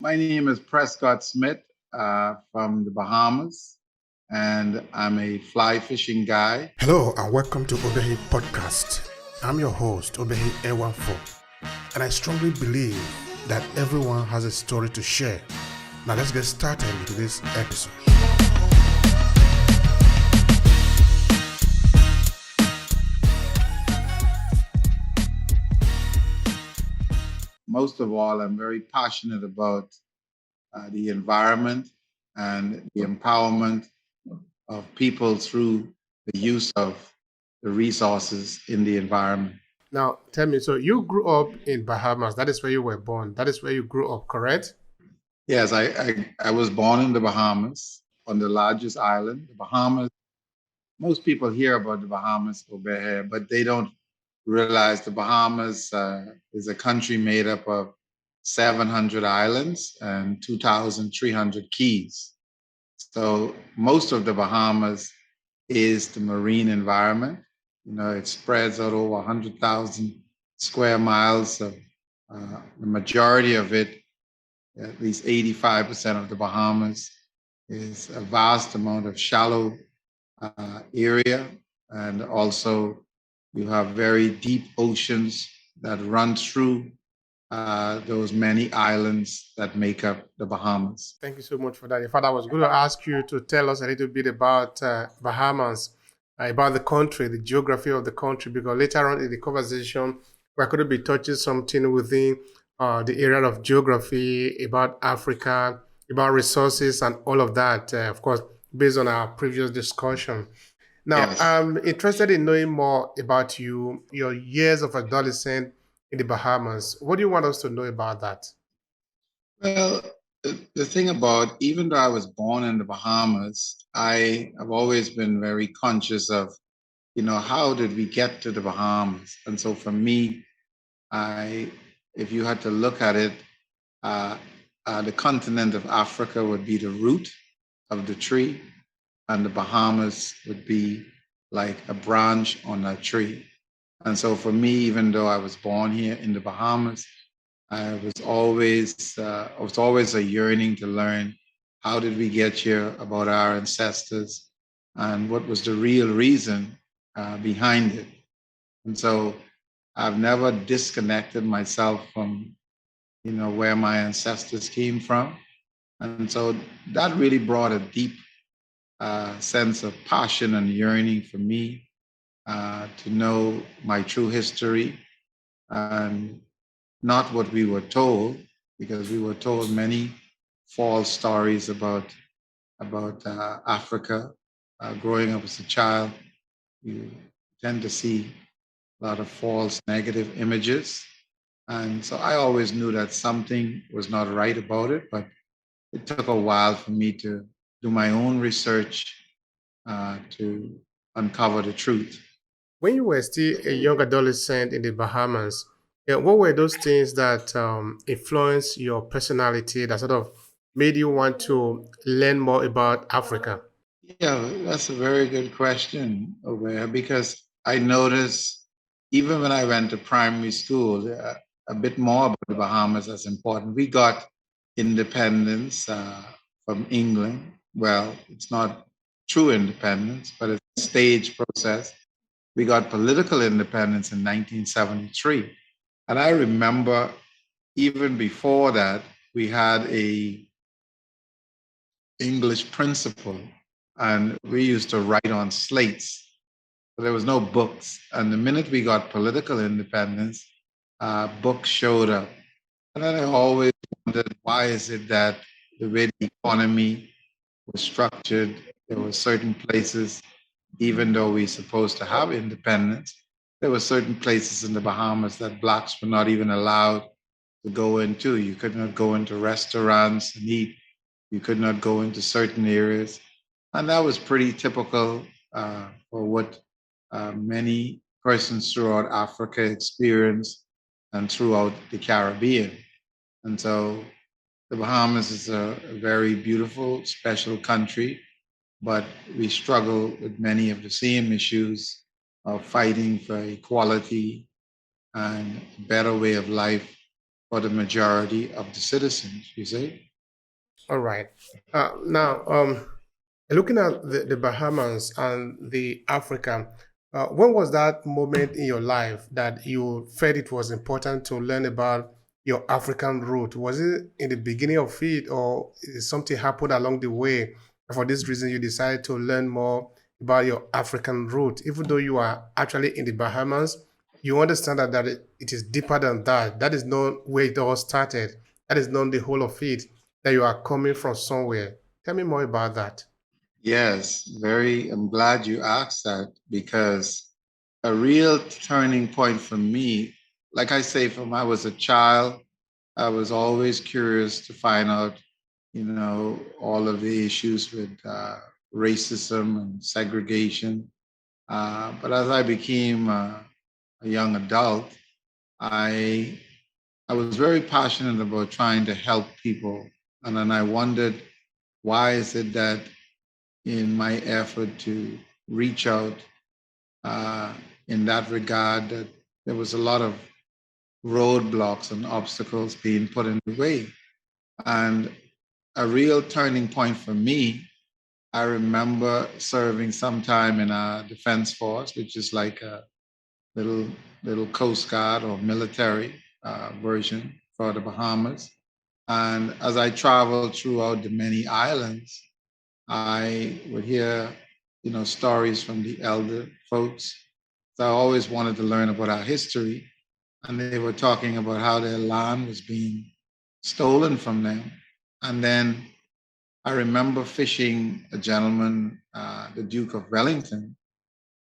My name is Prescott Smith from the Bahamas, and I'm a fly fishing guy. Hello and welcome to Obehi Podcast. I'm your host, Obehi Ewanfo, and I strongly believe that everyone has a story to share. Now let's get started with this episode. Most of all, I'm very passionate about the environment and the empowerment of people through the use of the resources in the environment. Now tell me, so you grew up in Bahamas. That is where you were born. That is where you grew up, correct? Yes, I was born in the Bahamas on the largest island. The Bahamas, most people hear about the Bahamas over here, but they don't realize the Bahamas is a country made up of 700 islands and 2,300 keys. So most of the Bahamas is the marine environment. You know, it spreads out over 100,000 square miles of the majority of it, at least 85% of the Bahamas, is a vast amount of shallow area. And also, you have very deep oceans that run through those many islands that make up the Bahamas. Thank you so much for that. In fact, I was going to ask you to tell us a little bit about Bahamas, about the country, the geography of the country, because later on in the conversation, we're going to be touching something within the area of geography, about Africa, about resources and all of that, of course, based on our previous discussion. Now, Yes. I'm interested in knowing more about you, your years of adolescence in the Bahamas. What do you want us to know about that? Well, the thing about, even though I was born in the Bahamas, I have always been very conscious of, how did we get to the Bahamas? And so for me, I, if you had to look at it, uh, the continent of Africa would be the root of the tree, and the Bahamas would be like a branch on that tree. And so for me, even though I was born here in the Bahamas, I was always a yearning to learn how did we get here, about our ancestors, and what was the real reason behind it. And so I've never disconnected myself from, where my ancestors came from. And so that really brought a deep sense of passion and yearning for me to know my true history and not what we were told, because we were told many false stories about Africa. Growing up as a child, you tend to see a lot of false negative images. And so I always knew that something was not right about it, but it took a while for me to do my own research to uncover the truth. When you were still a young adolescent in the Bahamas, what were those things that influenced your personality that sort of made you want to learn more about Africa? Yeah, that's a very good question, Obeah, because I noticed even when I went to primary school, a bit more about the Bahamas as important. We got independence from England. Well, it's not true independence, but it's a stage process. We got political independence in 1973. And I remember even before that, we had a English principal, and we used to write on slates. So there was no books. And the minute we got political independence, books showed up. And then I always wondered, why is it that the way the economy was structured, there were certain places, even though we're supposed to have independence, there were certain places in the Bahamas that blacks were not even allowed to go into. You could not go into restaurants and eat. You could not go into certain areas. And that was pretty typical for what many persons throughout Africa experienced and throughout the Caribbean. And so the Bahamas is a very beautiful, special country, but we struggle with many of the same issues of fighting for equality and a better way of life for the majority of the citizens, you see? All right. Now, looking at the Bahamas and the Africa, when was that moment in your life that you felt it was important to learn about your African root? Was it in the beginning of it, or is something happened along the way? And for this reason, you decided to learn more about your African root, even though you are actually in the Bahamas. You understand that it is deeper than that. That is not where it all started. That is not the whole of it. That you are coming from somewhere. Tell me more about that. Yes, I'm glad you asked that because a real turning point for me, like I say, from I was a child, I was always curious to find out, all of the issues with racism and segregation. But as I became a young adult, I I was very passionate about trying to help people, and then I wondered why is it that in my effort to reach out uh, in that regard that there was a lot of roadblocks and obstacles being put in the way. And a real turning point for me, I remember serving sometime in a defense force, which is like a little little Coast Guard or military version for the Bahamas. And as I traveled throughout the many islands, I would hear, stories from the elder folks. So I always wanted to learn about our history, and they were talking about how their land was being stolen from them. And then I remember fishing a gentleman, the Duke of Wellington,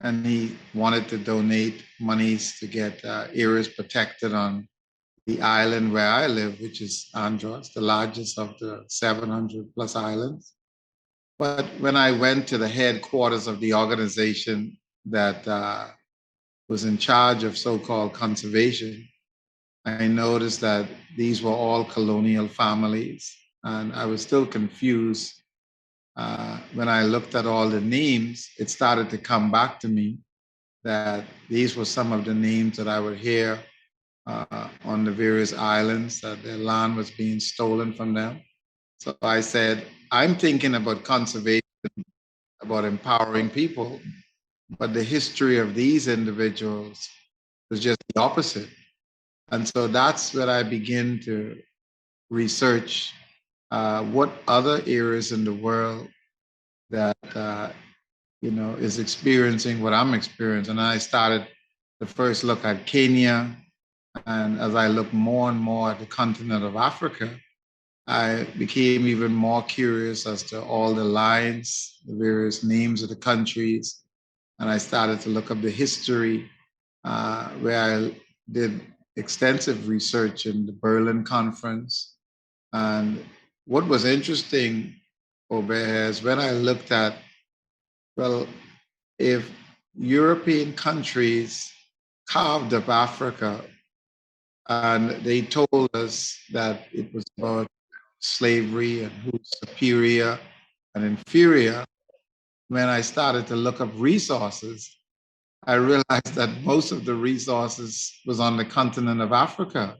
and he wanted to donate monies to get areas protected on the island where I live, which is Andros, the largest of the 700 plus islands. But when I went to the headquarters of the organization that was in charge of so called conservation, I noticed that these were all colonial families. And I was still confused. When I looked at all the names, it started to come back to me that these were some of the names that I would hear on the various islands, that their land was being stolen from them. So I said, I'm thinking about conservation, about empowering people, but the history of these individuals was just the opposite. And so that's when I begin to research what other areas in the world that is experiencing what I'm experiencing. And I started the first look at Kenya, and as I looked more and more at the continent of Africa, I became even more curious as to all the lines, the various names of the countries, and I started to look up the history, where I did extensive research in the Berlin Conference. And what was interesting, Obehi, is when I looked at, well, if European countries carved up Africa and they told us that it was about slavery and who's superior and inferior, when I started to look up resources, I realized that most of the resources was on the continent of Africa.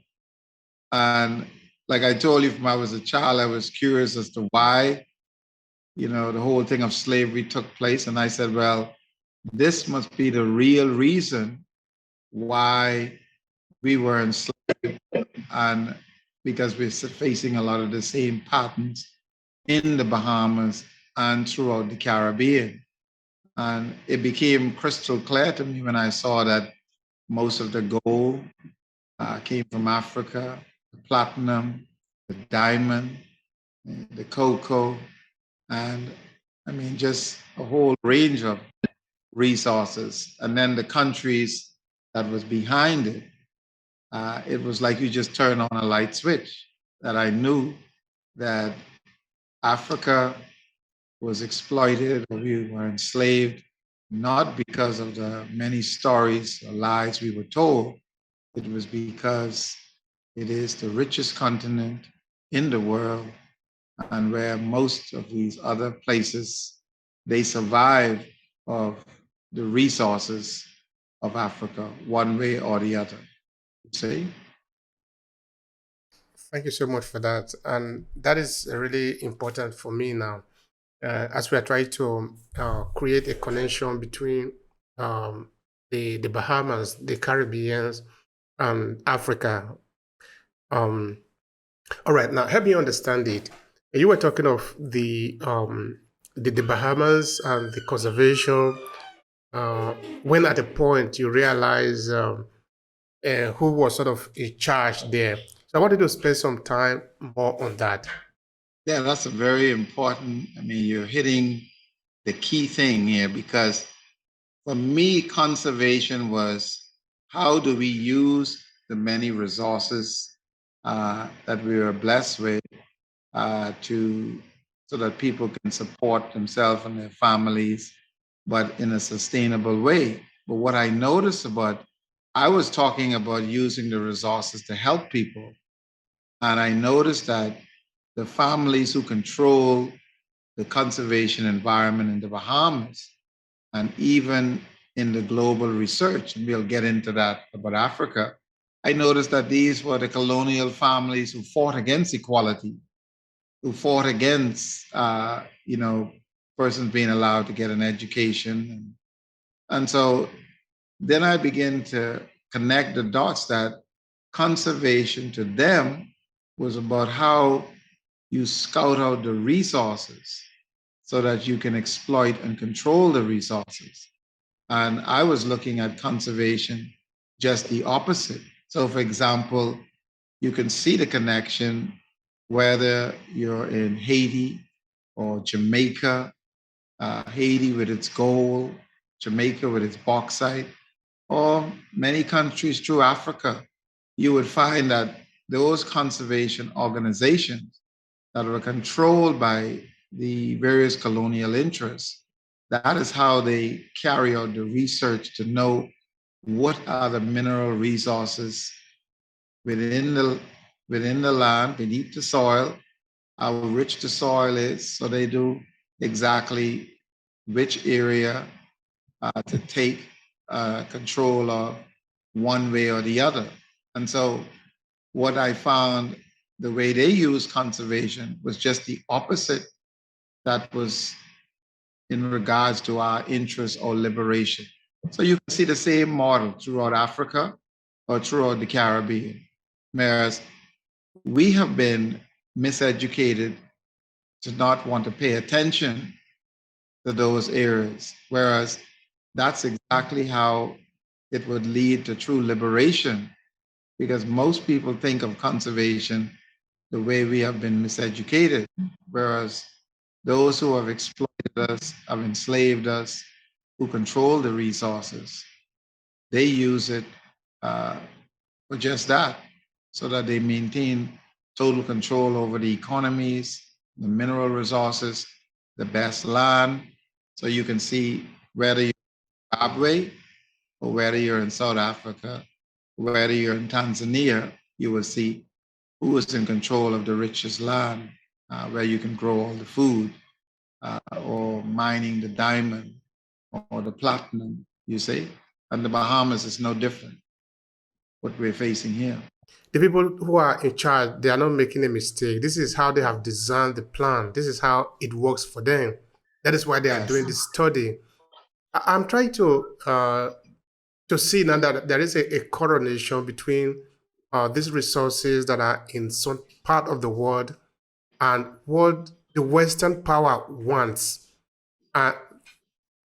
And like I told you, from I was a child, I was curious as to why, the whole thing of slavery took place. And I said, well, this must be the real reason why we were enslaved. And because we're facing a lot of the same patterns in the Bahamas and throughout the Caribbean. And it became crystal clear to me when I saw that most of the gold came from Africa, the platinum, the diamond, the cocoa, and I mean, just a whole range of resources. And then the countries that was behind it was like you just turn on a light switch, that I knew that Africa was exploited or we were enslaved, not because of the many stories or lies we were told. It was because it is the richest continent in the world, and where most of these other places, they survive of the resources of Africa, one way or the other. See? Thank you so much for that. And that is really important for me now, as we are trying to create a connection between um, the Bahamas, the Caribbeans, and Africa. Um, all right, now help me understand it. You were talking of the Bahamas and the conservation. When at a point you realize who was sort of in charge there. So I wanted to spend some time more on that. Yeah, that's a very important. I mean, you're hitting the key thing here because for me, conservation was how do we use the many resources that we are blessed with to so that people can support themselves and their families, but in a sustainable way. But what I noticed about, I was talking about using the resources to help people, and I noticed that the families who control the conservation environment in the Bahamas and even in the global research, and we'll get into that about Africa, I noticed that these were the colonial families who fought against equality, who fought against, persons being allowed to get an education. And so then I begin to connect the dots that conservation to them was about how you scout out the resources so that you can exploit and control the resources. And I was looking at conservation just the opposite. So, for example, you can see the connection whether you're in Haiti or Jamaica, Haiti with its gold, Jamaica with its bauxite, or many countries through Africa, you would find that those conservation organizations that were controlled by the various colonial interests, that is how they carry out the research to know what are the mineral resources within the within the land, beneath the soil, how rich the soil is. So they do exactly which area to take control of one way or the other. And so what I found, the way they use conservation was just the opposite that was in regards to our interest or liberation. So you can see the same model throughout Africa or throughout the Caribbean. Whereas we have been miseducated to not want to pay attention to those areas, whereas that's exactly how it would lead to true liberation, because most people think of conservation the way we have been miseducated, whereas those who have exploited us, have enslaved us, who control the resources, they use it uh, for just that, so that they maintain total control over the economies, the mineral resources, the best land. So you can see whether you're in Zimbabwe or whether you're in South Africa, whether you're in Tanzania, you will see who is in control of the richest land, where you can grow all the food, or mining the diamond or the platinum, you see. And the Bahamas is no different, what we're facing here. The people who are in charge, they are not making a mistake. This is how they have designed the plan. This is how it works for them. That is why they are Yes. doing the study. I'm trying to see now that there is a correlation between these resources that are in some part of the world and what the Western power wants. Uh,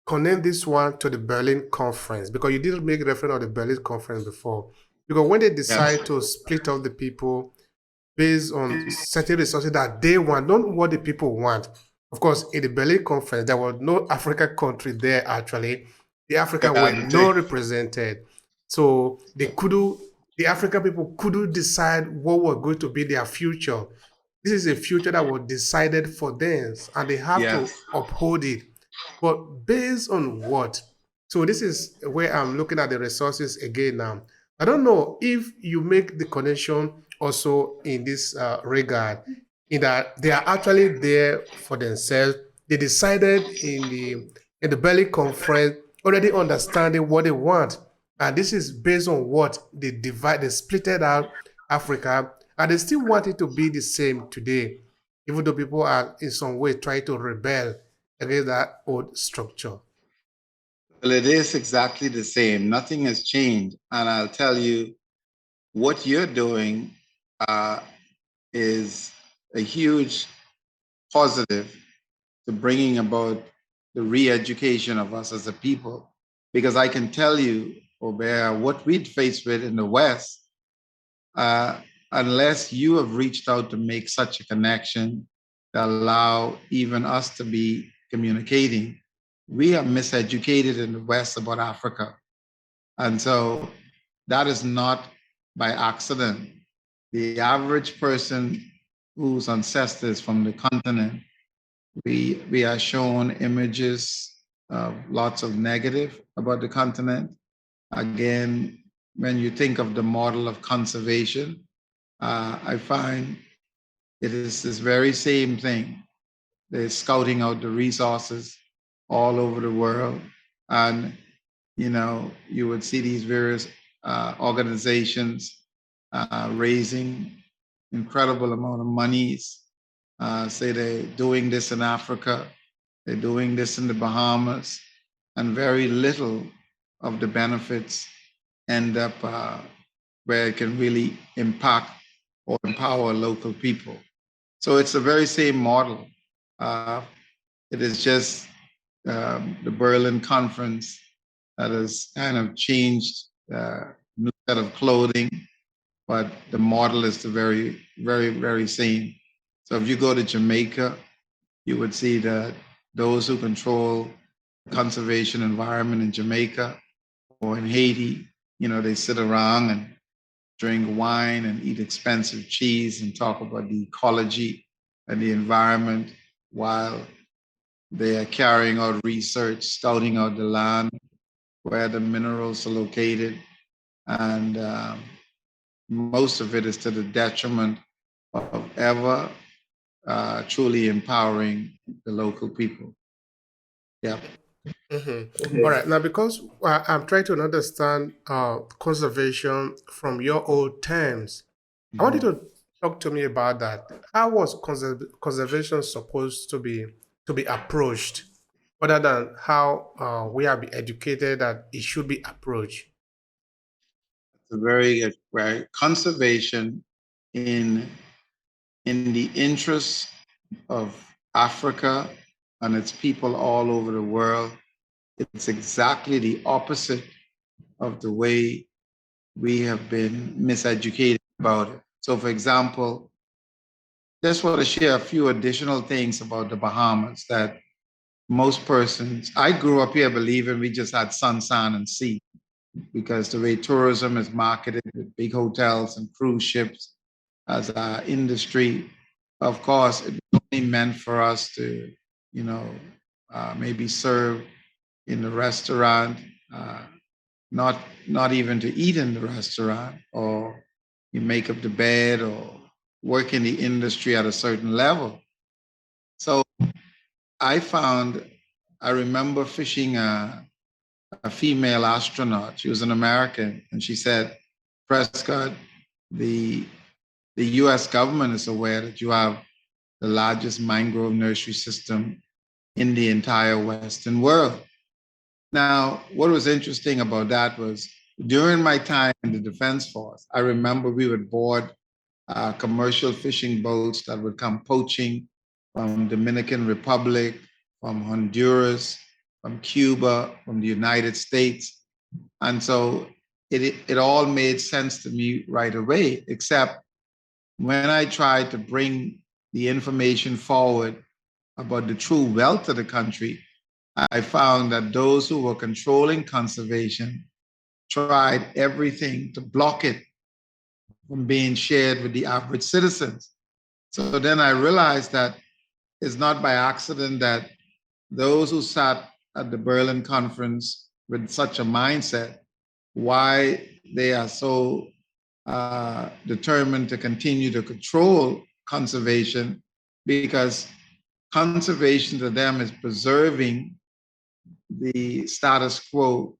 Connect this one to the Berlin Conference, because you didn't make reference of the Berlin Conference before. Because when they Yes. decide to split up the people based on certain resources that they want, not what the people want. Of course, in the Berlin Conference, there was no African country there actually. The Africa were not represented. So the African people couldn't decide what was going to be their future. This is a future that was decided for them, and they have to Yes. uphold it. But based on what? So this is where I'm looking at the resources again now. I don't know if you make the connection also in this regard, in that they are actually there for themselves. They decided in the Berlin conference already understanding what they want, and this is based on what they divide, they splitted out Africa, And they still want it to be the same today, even though people are in some way trying to rebel against that old structure. Well, it is exactly the same. Nothing has changed. And I'll tell you, what you're doing uh, is a huge positive to bringing about the re-education of us as a people. Because I can tell you, Obehi, what we'd faced with in the West, uh, unless you have reached out to make such a connection to allow even us to be communicating, we are miseducated in the West about Africa. And so that is not by accident. The average person whose ancestors from the continent, we are shown images of lots of negative about the continent. Again, when you think of the model of conservation, I find it is this very same thing. They're scouting out the resources all over the world. And, you would see these various organizations raising incredible amount of monies. Say they're doing this in Africa, they're doing this in the Bahamas, and very little of the benefits end up where it can really impact or empower local people. So it's the very same model. Uh, it is just the Berlin Conference that has kind of changed new set of clothing, but the model is the very, very, very same. So if you go to Jamaica, you would see that those who control the conservation environment in Jamaica or in Haiti, they sit around and drink wine and eat expensive cheese and talk about the ecology and the environment while they are carrying out research, scouting out the land where the minerals are located. And most of it is to the detriment of ever truly empowering the local people. Yeah. All right. Now, because I'm trying to understand conservation from your old terms, I want you Mhm. to talk to me about that. How was conservation supposed to be approached, other than how we have been educated that it should be approached? It's a very good, right? Conservation in the interests of Africa and its people all over the world. It's exactly the opposite of the way we have been miseducated about it. So, for example, just want to share a few additional things about the Bahamas that most persons, I grew up here believing we just had sun, sand, and sea because the way tourism is marketed with big hotels and cruise ships as our industry, of course, it was only meant for us to, you know, maybe serve in the restaurant, uh, not not even to eat in the restaurant, or you make up the bed, or work in the industry at a certain level. So I found, I remember fishing a female astronaut. She was an American, and she said, Prescott, the the U.S. government is aware that you have the largest mangrove nursery system in the entire Western world. Now, what was interesting about that was during my time in the Defense Force, I remember we would board commercial fishing boats that would come poaching from Dominican Republic, from Honduras, from Cuba, from the United States. And so it all made sense to me right away, except when I tried to bring the information forward about the true wealth of the country, I found that those who were controlling conservation tried everything to block it from being shared with the average citizens. So then I realized that it's not by accident that those who sat at the Berlin conference with such a mindset, why they are so determined to continue to control conservation, because conservation to them is preserving the status quo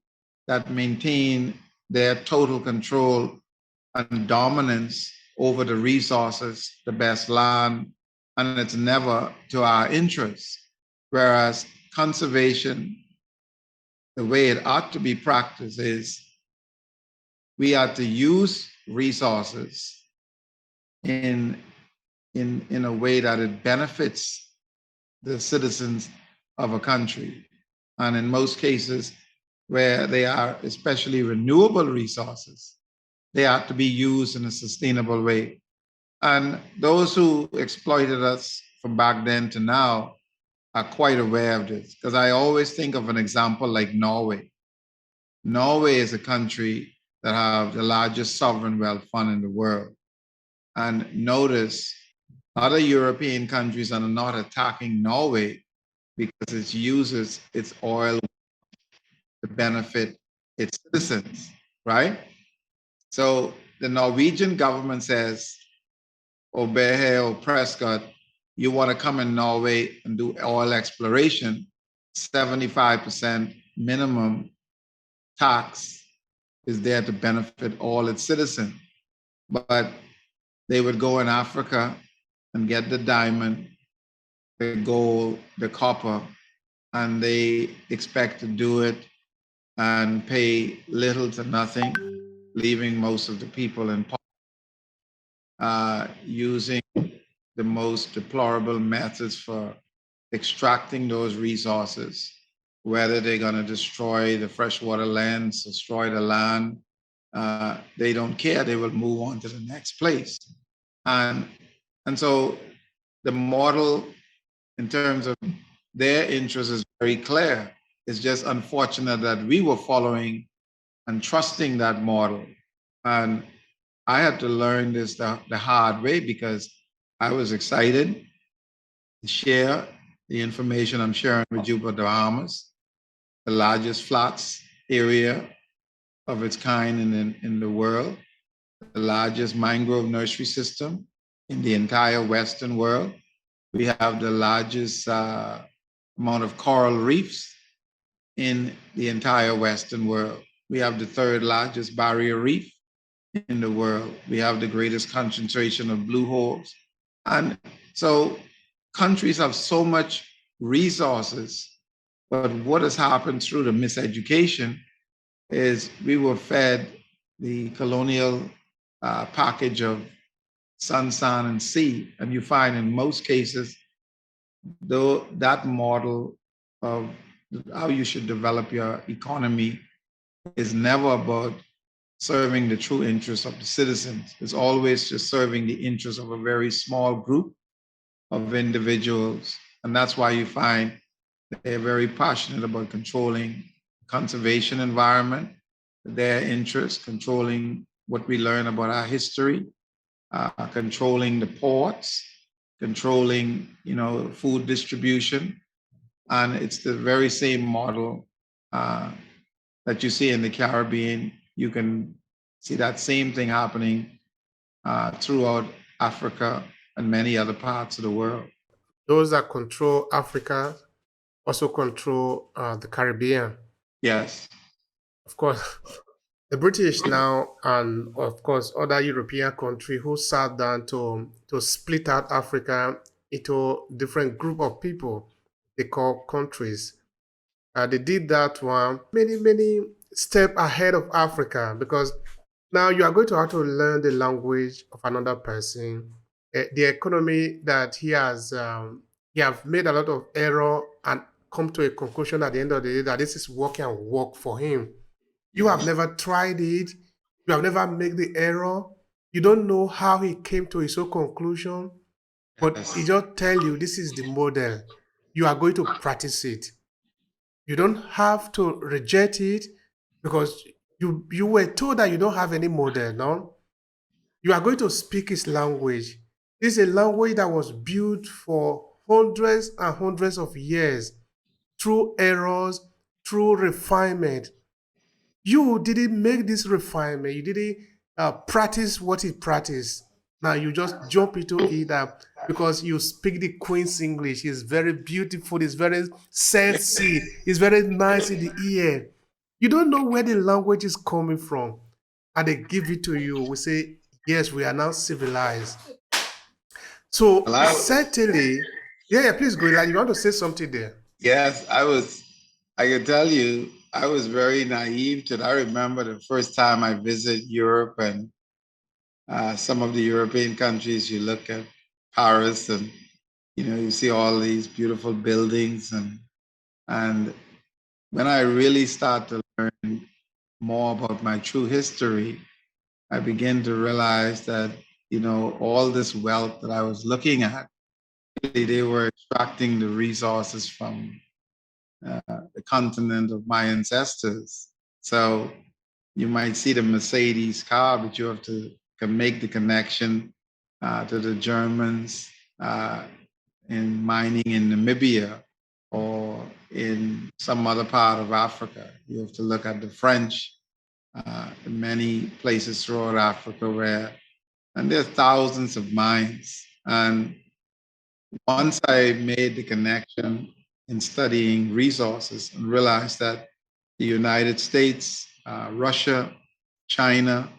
that maintain their total control and dominance over the resources, the best land, and it's never to our interests. Whereas conservation, the way it ought to be practiced is we ought to use resources in in a way that it benefits the citizens of a country. And in most cases, where they are especially renewable resources, they have to be used in a sustainable way. And those who exploited us from back then to now are quite aware of this. Because I always think of an example like Norway. Norway is a country that have the largest sovereign wealth fund in the world. And notice other European countries are not attacking Norway because it uses its oil to benefit its citizens, right? So the Norwegian government says, Obehi or Prescott, you want to come in Norway and do oil exploration, 75% minimum tax is there to benefit all its citizens. But they would go in Africa and get the diamond, the gold, the copper, and they expect to do it and pay little to nothing, leaving most of the people in using the most deplorable methods for extracting those resources, whether they're going to destroy the freshwater lands, destroy the land. They don't care. They will move on to the next place. And, and so the model in terms of their interest is very clear. It's just unfortunate that we were following and trusting that model. And I had to learn this the hard way because I was excited to share the information I'm sharing with you about the Bahamas, the largest flats area of its kind in the world, the largest mangrove nursery system in the entire Western world. We have the largest amount of coral reefs in the entire Western world. We have the third largest barrier reef in the world. We have the greatest concentration of blue holes. And so countries have so much resources, but what has happened through the miseducation is we were fed the colonial package of sun, sand, and sea. And you find in most cases, though that model of how you should develop your economy is never about serving the true interests of the citizens. It's always just serving the interests of a very small group of individuals. And that's why you find they're very passionate about controlling conservation environment, their interests, controlling what we learn about our history, controlling the ports, controlling, food distribution. And it's the very same model that you see in the Caribbean. You can see that same thing happening throughout Africa and many other parts of the world. Those that control Africa also control the Caribbean. Yes. Of course, the British now, and of course other European countries who sat down to split out Africa into different group of people they call countries. They did that one many step ahead of Africa because now you are going to have to learn the language of another person, the economy that he have made a lot of error and come to a conclusion at the end of the day that this is working and work for him. You have never tried it. You have never made the error. You don't know how he came to his own conclusion, but he just tell you this is the model. You are going to practice it. You don't have to reject it because you were told that you don't have any model. No, you are going to speak his language. This is a language that was built for hundreds and hundreds of years through errors, through refinement. You didn't make this refinement. You didn't practice what he practiced. Now you just jump into it because you speak the Queen's English. It's very beautiful. It's very sexy. It's very nice in the ear. You don't know where the language is coming from, and they give it to you. We say Yes, we are now civilized. So Well, certainly, yeah, yeah, please go. Like you want to say something there? yes, I can tell you, I was very naive to it. I remember the first time I visited Europe and some of the European countries, you look at Paris and, you see all these beautiful buildings and when I really start to learn more about my true history, I begin to realize that, all this wealth that I was looking at, really they were extracting the resources from uh, the continent of my ancestors. So you might see the Mercedes car, but you have to can make the connection to the Germans uh, in mining in Namibia or in some other part of Africa. You have to look at the French in many places throughout Africa and there's thousands of mines. And once I made the connection in studying resources and realized that the United States, Russia, China,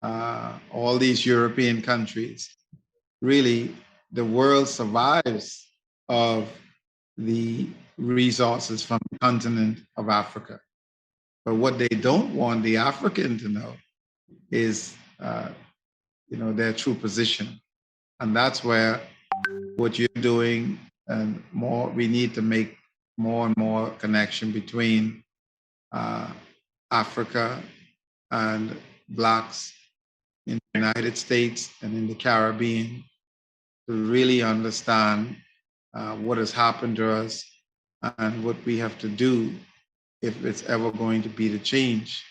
all these European countries, really the world survives of the resources from the continent of Africa. But what they don't want the African to know is, their true position. And that's where what you're doing and more, we need to make more and more connection between uh, Africa and Blacks in the United States and in the Caribbean to really understand what has happened to us and what we have to do if it's ever going to be the change.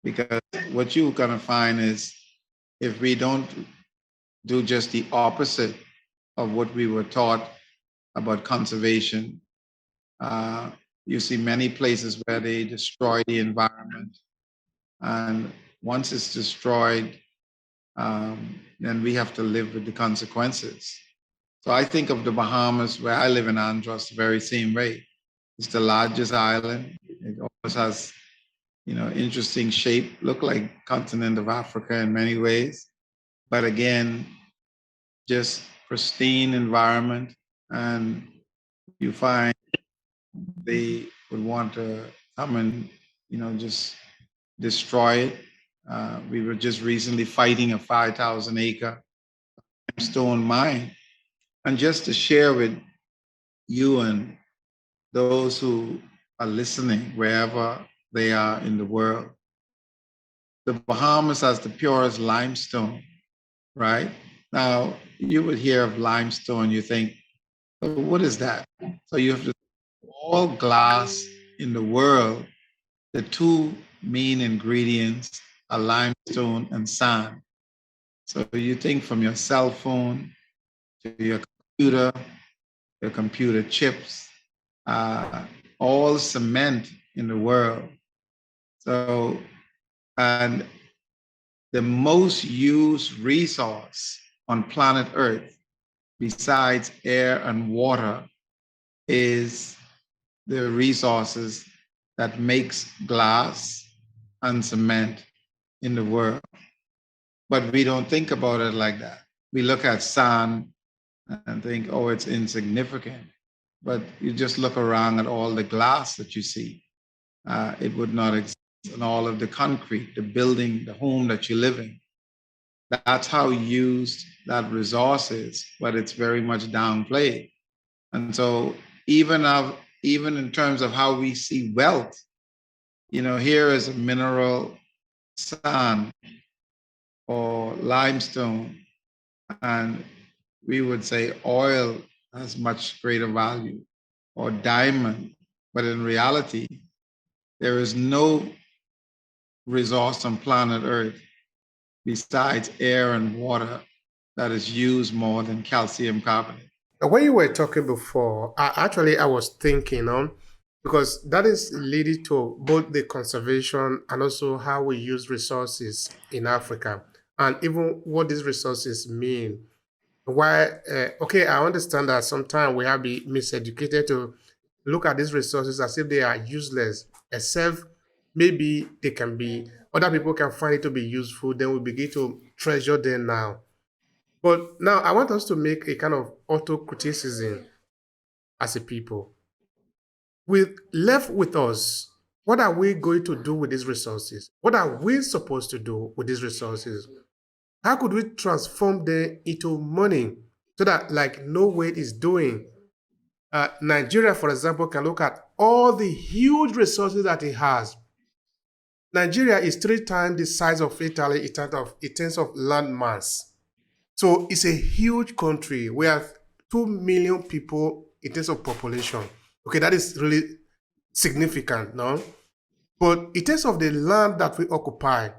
Because what you're going to find is if we don't do just the opposite of what we were taught about conservation, uh, you see many places where they destroy the environment. And once it's destroyed, then we have to live with the consequences. So I think of the Bahamas, where I live in Andros, the very same way. It's the largest island. It almost has, interesting shape, look like continent of Africa in many ways. But again, just pristine environment. And you find they would want to come and, just destroy it. We were just recently fighting a 5,000 acre stone mine. And just to share with you and those who are listening, wherever they are in the world, the Bahamas has the purest limestone, right? Now, you would hear of limestone, you think, oh, what is that? So you have to, all glass in the world, the two main ingredients are limestone and sand. So you think from your cell phone to computer, your computer chips, uh, all cement in the world. So, and the most used resource on planet Earth, besides air and water, is the resources that makes glass and cement in the world. But we don't think about it like that. We look at sand and think, oh, it's insignificant. But you just look around at all the glass that you see. It would not exist. And all of the concrete, the building, the home that you live in. That's how used that resource is, but it's very much downplayed. And so even in terms of how we see wealth, here is a mineral sand or limestone, and we would say oil has much greater value or diamond. But in reality, there is no resource on planet Earth besides air and water that is used more than calcium carbonate. When you were talking before, I was thinking on because that is leading to both the conservation and also how we use resources in Africa, and even what these resources mean. Why? Okay, I understand that sometimes we have been miseducated to look at these resources as if they are useless, except maybe they can be Other people can find it to be useful. Then we begin to treasure them now. But now I want us to make a kind of auto criticism as a people. With left with us, what are we going to do with these resources? What are we supposed to do with these resources? How could we transform them into money so that, like Norway is doing, Nigeria, for example, can look at all the huge resources that it has. Nigeria is 3 times the size of Italy in terms of land mass. So it's a huge country. We have 2 million people in terms of population. Okay, that is really significant, no? But in terms of the land that we occupy,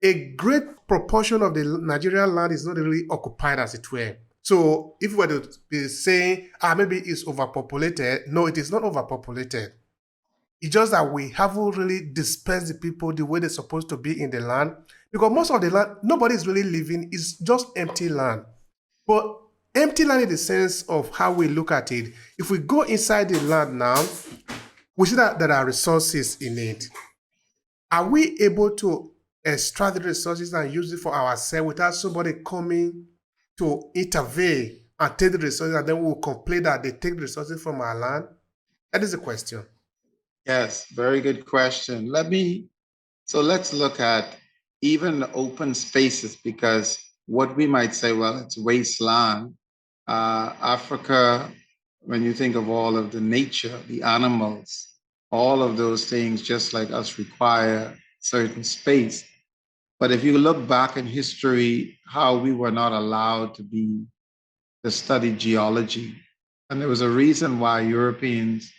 a great proportion of the Nigerian land is not really occupied as it were. So if we were to be saying, maybe it's overpopulated, no, it is not overpopulated. It's just that we haven't really dispersed the people the way they're supposed to be in the land. Because most of the land, nobody is really living, it's just empty land. But empty land in the sense of how we look at it, if we go inside the land now, we see that there are resources in it. Are we able to extract the resources and use it for ourselves without somebody coming to intervene and take the resources, and then we will complain that they take the resources from our land? That is the question. Yes, very good question. Let's look at even the open spaces, because what we might say, well, it's wasteland. Africa, when you think of all of the nature, the animals, all of those things, just like us, require certain space. But if you look back in history, how we were not allowed to study geology, and there was a reason why Europeans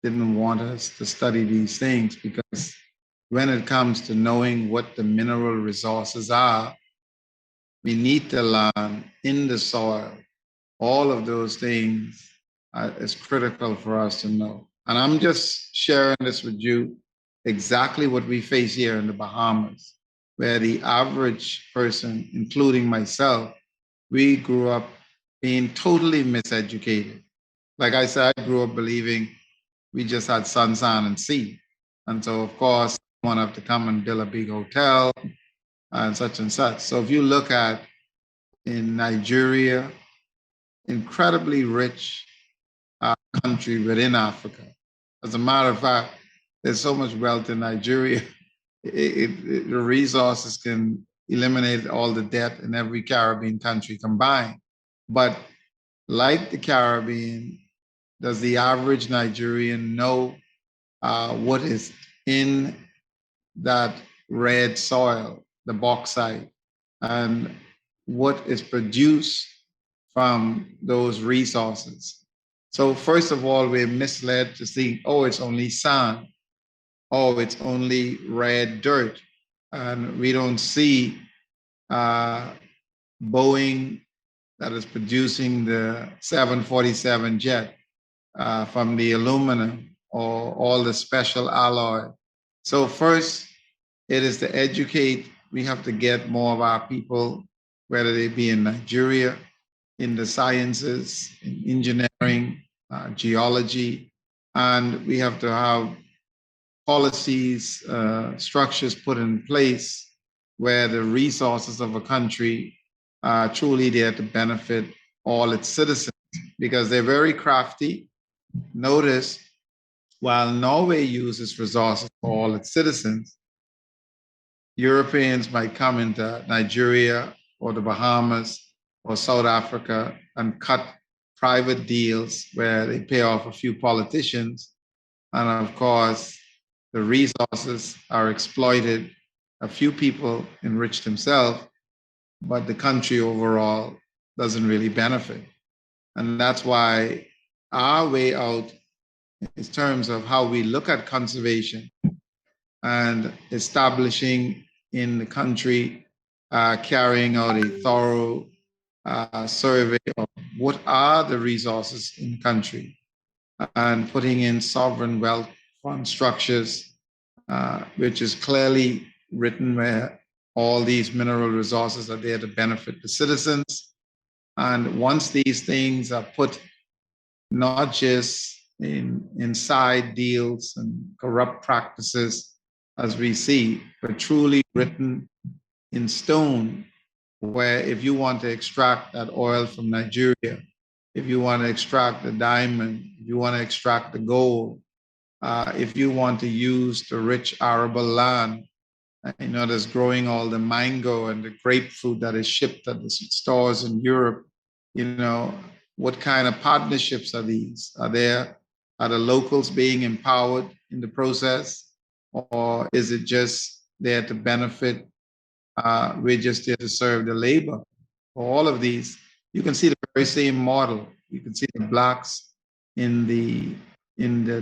didn't want us to study these things, because when it comes to knowing what the mineral resources are, we need to learn in the soil. All of those things is critical for us to know. And I'm just sharing this with you, exactly what we face here in the Bahamas, where the average person, including myself, we grew up being totally miseducated. Like I said, I grew up believing we just had sun, sand, and sea. And so, of course, someone have to come and build a big hotel and such and such. So if you look at in Nigeria, incredibly rich country within Africa. As a matter of fact, there's so much wealth in Nigeria, the resources can eliminate all the debt in every Caribbean country combined. But like the Caribbean, does the average Nigerian know what is in that red soil, the bauxite, and what is produced from those resources? So first of all, we're misled to think, oh, it's only sand. Oh, it's only red dirt. And we don't see Boeing that is producing the 747 jet from the aluminum or all the special alloy. So first, it is to educate. We have to get more of our people, whether they be in Nigeria, in the sciences, in engineering, geology, and we have to have policies, structures put in place where the resources of a country are truly there to benefit all its citizens, because they're very crafty. Notice, while Norway uses resources for all its citizens, Europeans might come into Nigeria or the Bahamas or South Africa and cut private deals where they pay off a few politicians. And of course, the resources are exploited. A few people enrich themselves, but the country overall doesn't really benefit. And that's why our way out, in terms of how we look at conservation and establishing in the country, carrying out a thorough survey of what are the resources in the country, and putting in sovereign wealth fund structures, which is clearly written where all these mineral resources are there to benefit the citizens. And once these things are put not just in side deals and corrupt practices, as we see, but truly written in stone, where if you want to extract that oil from Nigeria, if you want to extract the diamond, if you want to extract the gold, if you want to use the rich arable land, that's growing all the mango and the grapefruit that is shipped at the stores in Europe, you know, what kind of partnerships are these? Are the locals being empowered in the process, or is it just there to benefit? We're just there to serve the labor. For all of these, you can see the very same model. You can see the blacks in the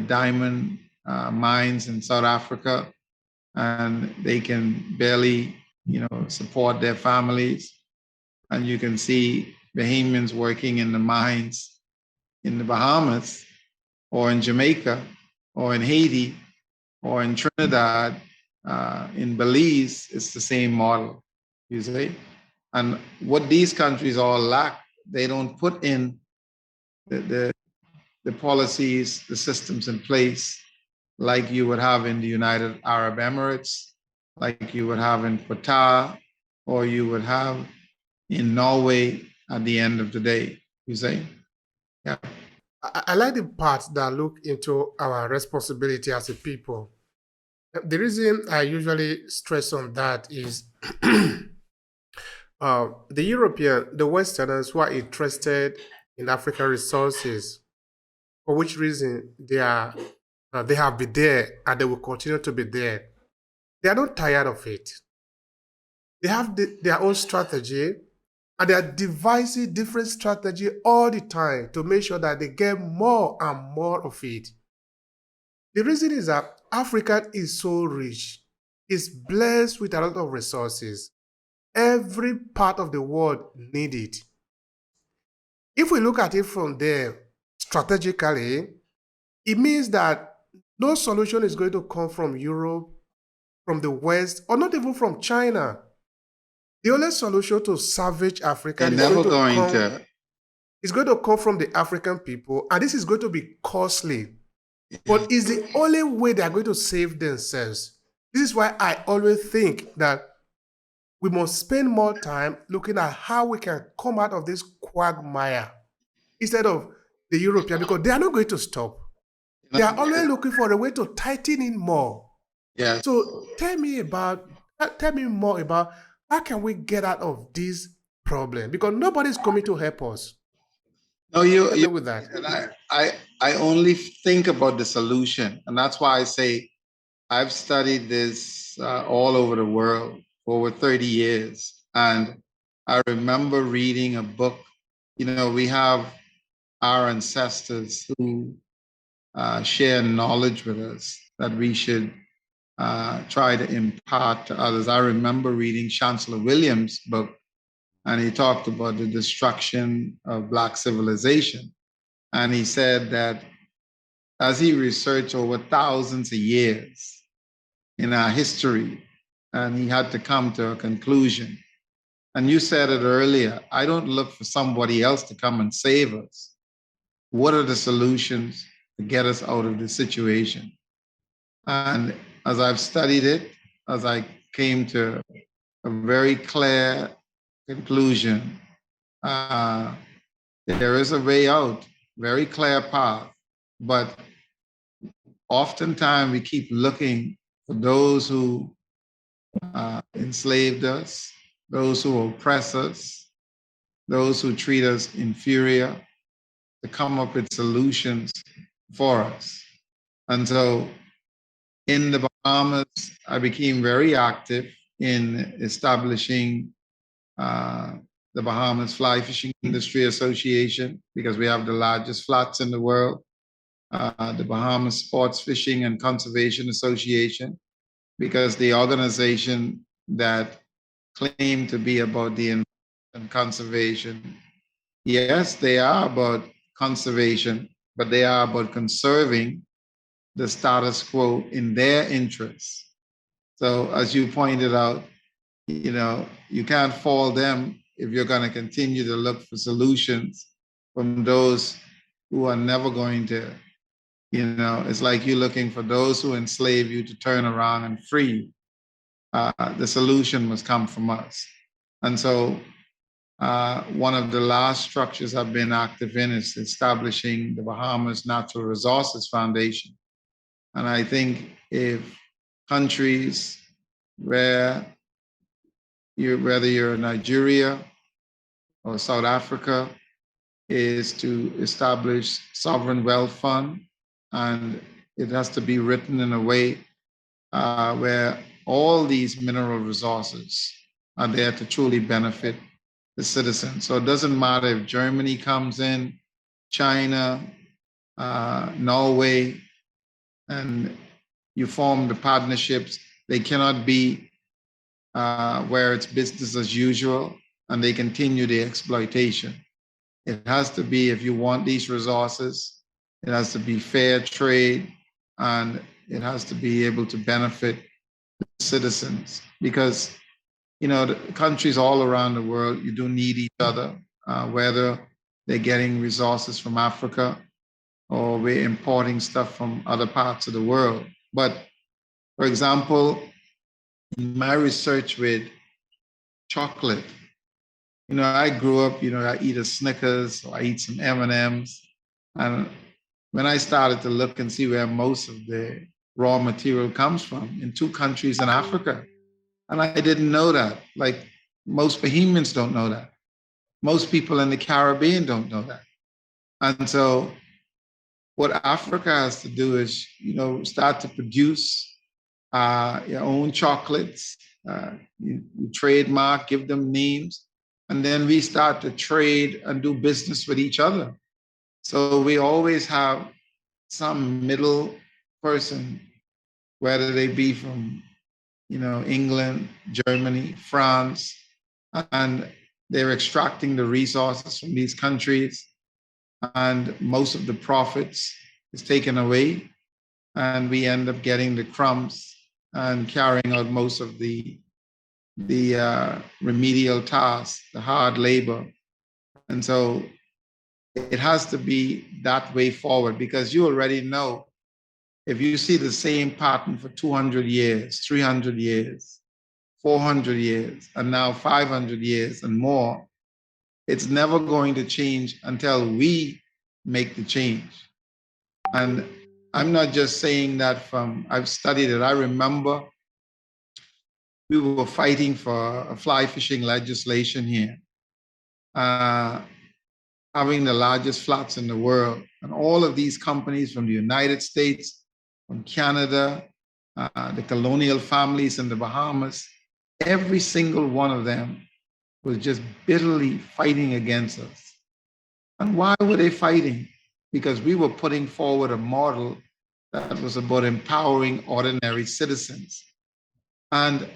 diamond mines in South Africa, and they can barely, support their families. And you can see Bahamians working in the mines in the Bahamas, or in Jamaica, or in Haiti, or in Trinidad, in Belize. It's the same model, you see. And what these countries all lack, they don't put in the policies, the systems in place like you would have in the United Arab Emirates, like you would have in Qatar, or you would have in Norway at the end of the day, you say? Yeah. I like the part that look into our responsibility as a people. The reason I usually stress on that is the European, the Westerners who are interested in African resources, for which reason they have been there and they will continue to be there. They are not tired of it. They have their own strategy, and they are devising different strategy all the time to make sure that they get more and more of it. The reason is that Africa is so rich, it's blessed with a lot of resources. Every part of the world need it. If we look at it from there strategically, it means that no solution is going to come from Europe, from the West, or not even from China. The only solution to salvage Africa is going to come from the African people, and this is going to be costly. But it's the only way they are going to save themselves. This is why I always think that we must spend more time looking at how we can come out of this quagmire instead of the European, because they are not going to stop. They are always looking for a way to tighten in more. Yes. So tell me more about how can we get out of this problem? Because nobody's coming to help us. No, you with that. And I only think about the solution, and that's why I say I've studied this all over the world for over 30 years, and I remember reading a book. We have our ancestors who share knowledge with us that we should try to impart to others. I remember reading Chancellor Williams' book, and he talked about the destruction of Black civilization. And he said that as he researched over thousands of years in our history, and he had to come to a conclusion. And you said it earlier, I don't look for somebody else to come and save us. What are the solutions to get us out of this situation? And as I've studied it, as I came to a very clear conclusion, there is a way out, very clear path, but oftentimes we keep looking for those who enslaved us, those who oppress us, those who treat us inferior, to come up with solutions for us. And so in the Bahamas, I became very active in establishing the Bahamas Fly Fishing Industry Association, because we have the largest flats in the world, the Bahamas Sports Fishing and Conservation Association, because the organization that claim to be about the environment and conservation, yes, they are about conservation, but they are about conserving the status quo in their interests. So as you pointed out, you can't fault them if you're going to continue to look for solutions from those who are never going to It's like you're looking for those who enslave you to turn around and free you. The solution must come from us. And so one of the last structures I've been active in is establishing the Bahamas Natural Resources Foundation. And I think if countries where whether you're Nigeria or South Africa, is to establish sovereign wealth fund, and it has to be written in a way where all these mineral resources are there to truly benefit the citizens. So it doesn't matter if Germany comes in, China, Norway, and you form the partnerships. They cannot be where it's business as usual and they continue the exploitation. It has to be, if you want these resources, it has to be fair trade, and it has to be able to benefit the citizens. Because, the countries all around the world, you do need each other, whether they're getting resources from Africa or we're importing stuff from other parts of the world. But for example, in my research with chocolate, I grew up, I eat a Snickers or I eat some M&Ms. And when I started to look and see where most of the raw material comes from, in two countries in Africa. And I didn't know that. Like most Bahamians don't know that. Most people in the Caribbean don't know that. And so what Africa has to do is, start to produce your own chocolates, you trademark, give them names, and then we start to trade and do business with each other. So we always have some middle person, whether they be from, England, Germany, France, and they're extracting the resources from these countries, and most of the profits is taken away, and we end up getting the crumbs and carrying out most of the remedial tasks, the hard labor. And so it has to be that way forward, because you already know, if you see the same pattern for 200 years, 300 years, 400 years, and now 500 years and more, it's never going to change until we make the change. And I'm not just saying that I've studied it. I remember we were fighting for a fly fishing legislation here, having the largest flats in the world. And all of these companies from the United States, from Canada, the colonial families in the Bahamas, every single one of them was just bitterly fighting against us. And why were they fighting? Because we were putting forward a model that was about empowering ordinary citizens. And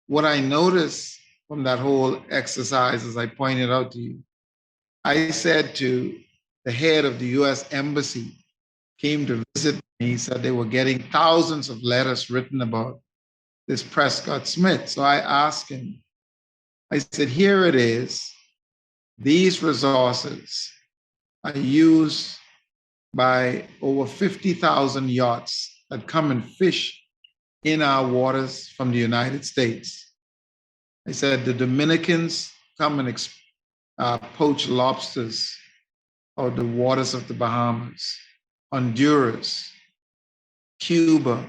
what I noticed from that whole exercise, as I pointed out to you, I said to the head of the US Embassy, came to visit me, he said they were getting thousands of letters written about this Prescott Smith. So I asked him, I said, here it is. These resources are used by over 50,000 yachts that come and fish in our waters from the United States. I said, the Dominicans come and poach lobsters out of the waters of the Bahamas, Honduras, Cuba,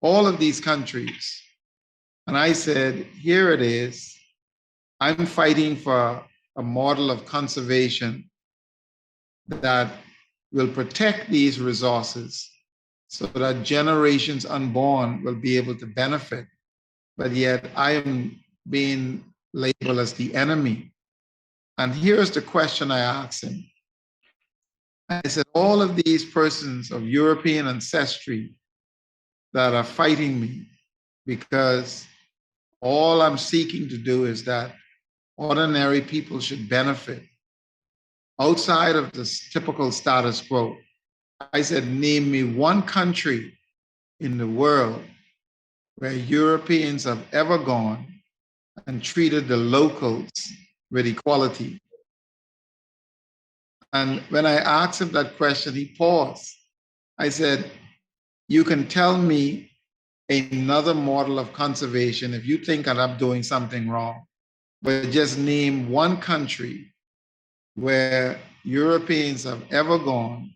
all of these countries. And I said, here it is. I'm fighting for a model of conservation that will protect these resources so that generations unborn will be able to benefit. But yet I am being labeled as the enemy. And here's the question I asked him. I said, all of these persons of European ancestry that are fighting me, because all I'm seeking to do is that ordinary people should benefit outside of this typical status quo. I said, name me one country in the world where Europeans have ever gone and treated the locals with equality. And when I asked him that question, he paused I said, you can tell me another model of conservation if you think that I'm doing something wrong, but just name one country where Europeans have ever gone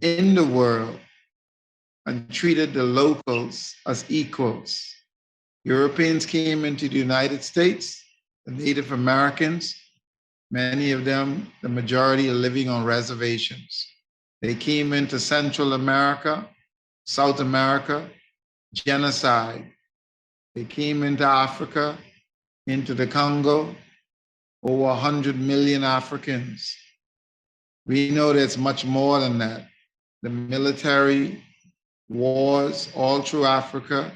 in the world and treated the locals as equals. Europeans came into the United States, the Native Americans, many of them, the majority are living on reservations. They came into Central America, South America, genocide. They came into Africa, into the Congo, over 100 million Africans. We know there's much more than that. The military wars all through Africa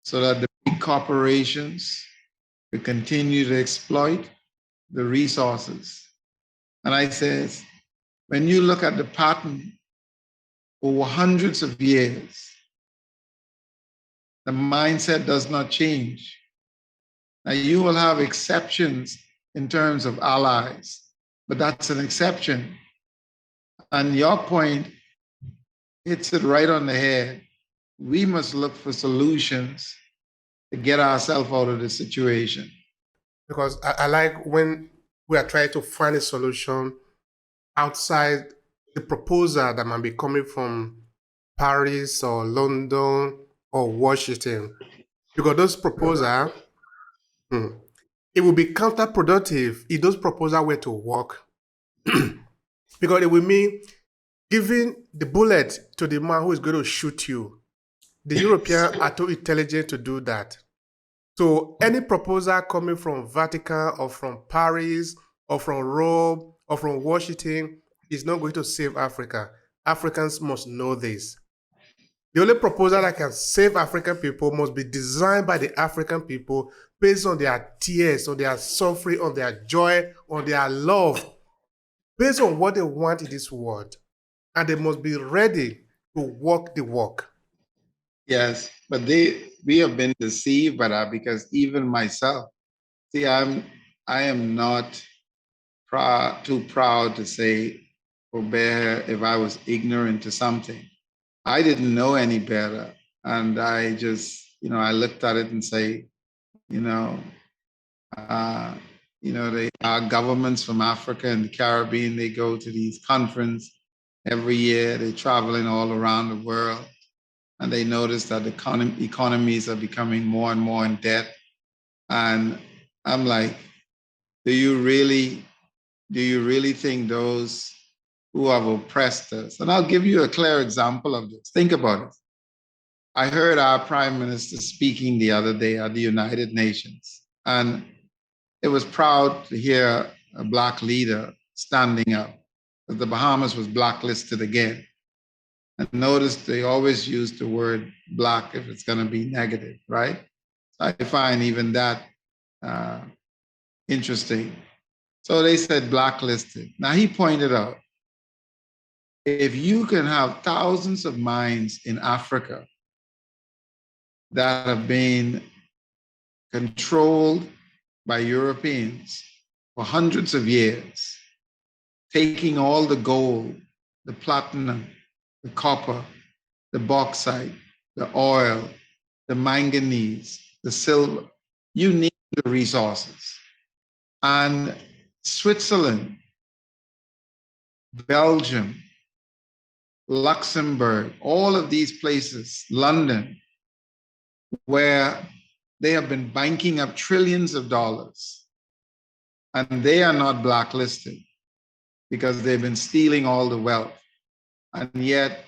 so that the big corporations could continue to exploit the resources. And I says, when you look at the pattern over hundreds of years, the mindset does not change. Now, you will have exceptions in terms of allies, but that's an exception. And your point hits it right on the head. We must look for solutions to get ourselves out of the situation. Because I like when we are trying to find a solution outside the proposal that might be coming from Paris or London or Washington. Because those proposals, it will be counterproductive if those proposals were to work. Because it will mean giving the bullet to the man who is going to shoot you. The Europeans are too intelligent to do that. So any proposal coming from Vatican or from Paris or from Rome or from Washington is not going to save Africa. Africans must know this. The only proposal that can save African people must be designed by the African people based on their tears, on their suffering, on their joy, on their love, based on what they want in this world. And they must be ready to walk the walk. Yes, but we have been deceived by that because even myself, see, I am not too proud to say, Obehi, if I was ignorant to something. I didn't know any better. And I just, I looked at it and say, our governments from Africa and the Caribbean, they go to these conferences every year. They're traveling all around the world. And they notice that the economies are becoming more and more in debt. And I'm like, do you really think those who have oppressed us? And I'll give you a clear example of this. Think about it. I heard our Prime Minister speaking the other day at the United Nations, and it was proud to hear a Black leader standing up, because the Bahamas was blacklisted again. And notice they always use the word Black if it's going to be negative, right? I find even that interesting. So they said blacklisted. Now he pointed out, if you can have thousands of mines in Africa that have been controlled by Europeans for hundreds of years, taking all the gold, the platinum, the copper, the bauxite, the oil, the manganese, the silver, you need the resources. And Switzerland, Belgium, Luxembourg, all of these places, London, where they have been banking up trillions of dollars, and they are not blacklisted because they've been stealing all the wealth. And yet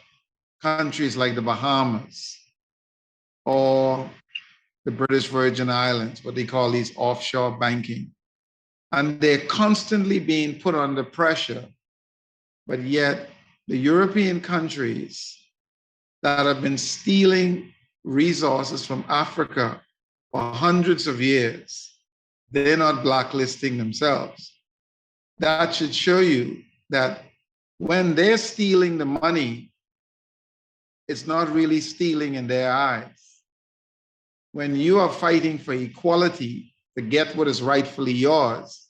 countries like the Bahamas or the British Virgin Islands, what they call these offshore banking, and they're constantly being put under pressure. But yet the European countries that have been stealing resources from Africa for hundreds of years, they're not blacklisting themselves. That should show you that when they're stealing the money, it's not really stealing in their eyes. When you are fighting for equality to get what is rightfully yours,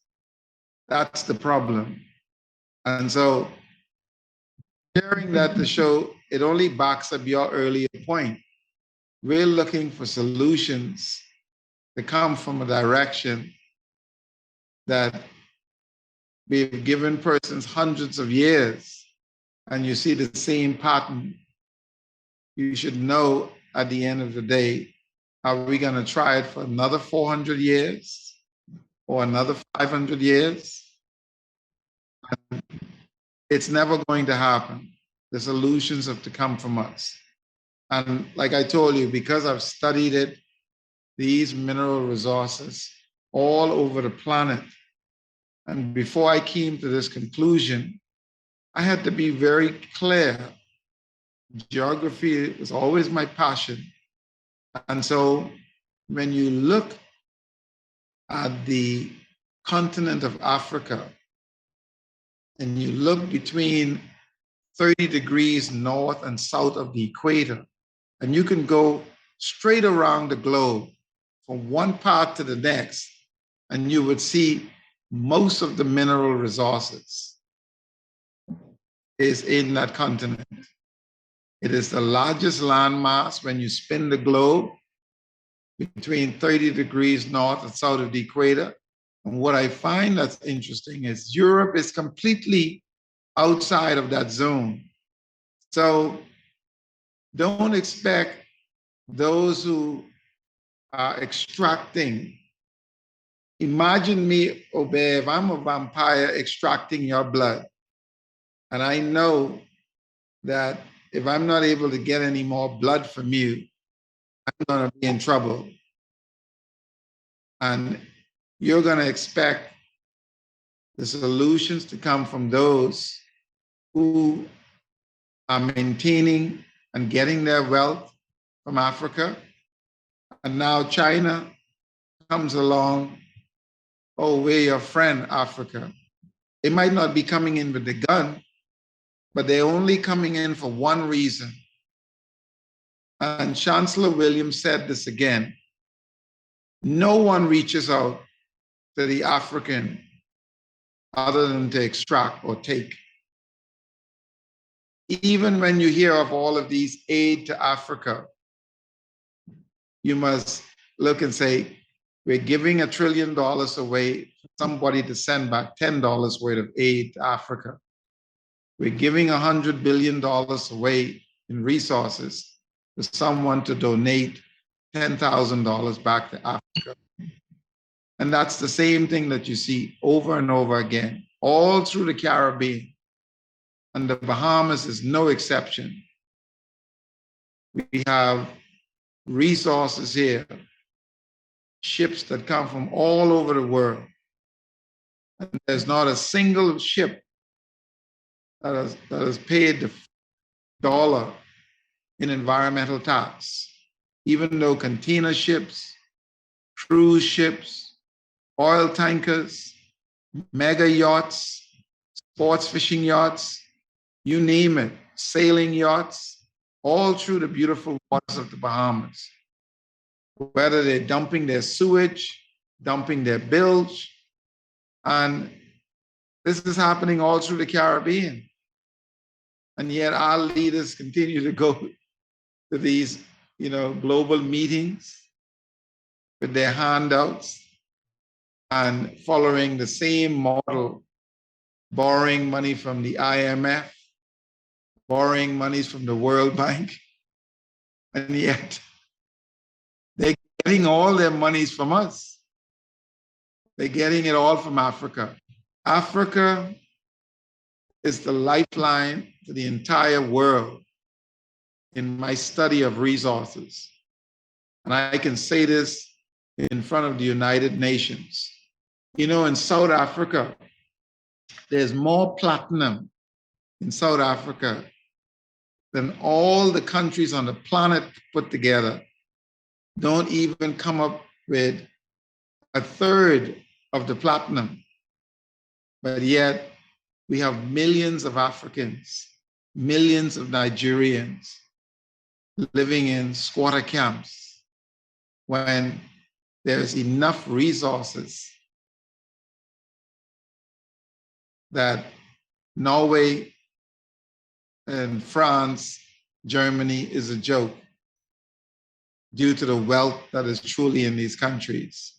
that's the problem. And so sharing that to show it only backs up your earlier point. We're looking for solutions that come from a direction that we've given persons hundreds of years, and you see the same pattern. You should know at the end of the day, are we going to try it for another 400 years or another 500 years? It's never going to happen. The solutions have to come from us. And like I told you, because I've studied it, these mineral resources all over the planet, and before I came to this conclusion, I had to be very clear. Geography was always my passion. And so when you look at the continent of Africa and you look between 30 degrees north and south of the equator, and you can go straight around the globe from one part to the next, and you would see most of the mineral resources is in that continent. It is the largest landmass when you spin the globe between 30 degrees north and south of the equator. And what I find that's interesting is Europe is completely outside of that zone. So don't expect those who are extracting. Imagine me, Obehi, if I'm a vampire extracting your blood, and I know that if I'm not able to get any more blood from you, I'm going to be in trouble. And you're going to expect the solutions to come from those who are maintaining and getting their wealth from Africa. And now China comes along, oh, we're your friend, Africa. They might not be coming in with the gun, but they're only coming in for one reason. And Chancellor Williams said this again. No one reaches out to the African other than to extract or take. Even when you hear of all of these aid to Africa, you must look and say, we're giving $1 trillion away for somebody to send back $10 worth of aid to Africa. We're giving $100 billion away in resources for someone to donate $10,000 back to Africa. And that's the same thing that you see over and over again, all through the Caribbean. And the Bahamas is no exception. We have resources here, ships that come from all over the world. And there's not a single ship that has paid the dollar in environmental tax, even though container ships, cruise ships, oil tankers, mega yachts, sports fishing yachts, you name it, sailing yachts, all through the beautiful waters of the Bahamas. Whether they're dumping their sewage, dumping their bilge, and this is happening all through the Caribbean. And yet our leaders continue to go to these, global meetings with their handouts and following the same model, borrowing money from the IMF, borrowing monies from the World Bank, and yet they're getting all their monies from us. They're getting it all from Africa. Africa is the lifeline to the entire world in my study of resources. And I can say this in front of the United Nations. In South Africa, there's more platinum in South Africa than all the countries on the planet put together. Don't even come up with a third of the platinum. But yet, we have millions of Africans, millions of Nigerians living in squatter camps when there's enough resources that Norway and France Germany is a joke due to the wealth that is truly in these countries.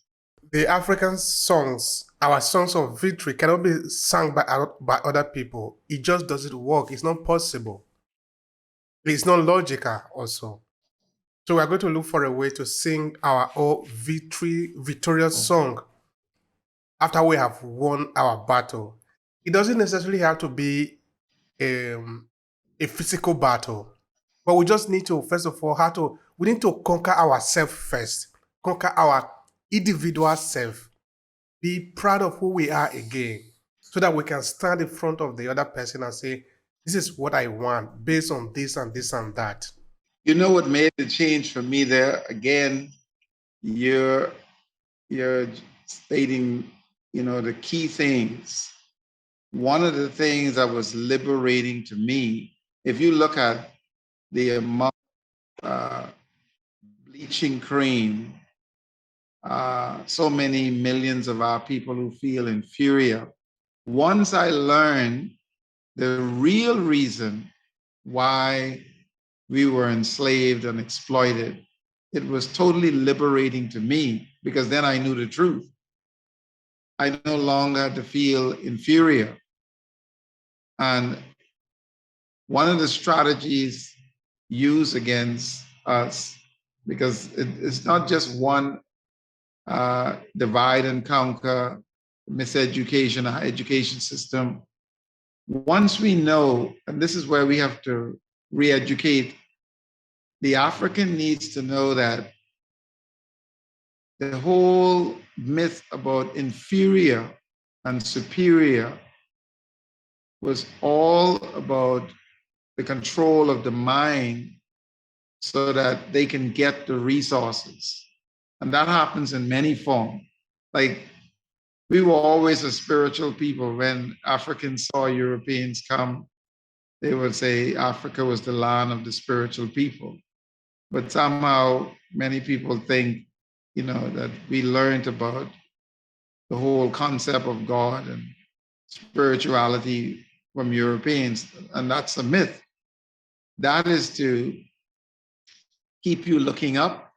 The African songs, our songs of victory, cannot be sung by other people. It just doesn't work. It's not possible. It's not logical also. So we're going to look for a way to sing our own victorious song after we have won our battle. It doesn't necessarily have to be a physical battle, but we just need to, first of all, we need to conquer ourselves first, conquer our individual self, be proud of who we are again, so that we can stand in front of the other person and say, this is what I want based on this and this and that. You know what made the change for me there? Again, you're stating, the key things. One of the things that was liberating to me, if you look at the amount of bleaching cream, so many millions of our people who feel inferior. Once I learned the real reason why we were enslaved and exploited, it was totally liberating to me because then I knew the truth. I no longer had to feel inferior. And one of the strategies used against us, because it's not just one divide and conquer, miseducation, our education system. Once we know, and this is where we have to re-educate, the African needs to know that the whole myth about inferior and superior was all about the control of the mind so that they can get the resources. And that happens in many forms. Like, we were always a spiritual people. When Africans saw Europeans come, they would say Africa was the land of the spiritual people. But somehow many people think, that we learned about the whole concept of God and spirituality from Europeans, and that's a myth. That is to keep you looking up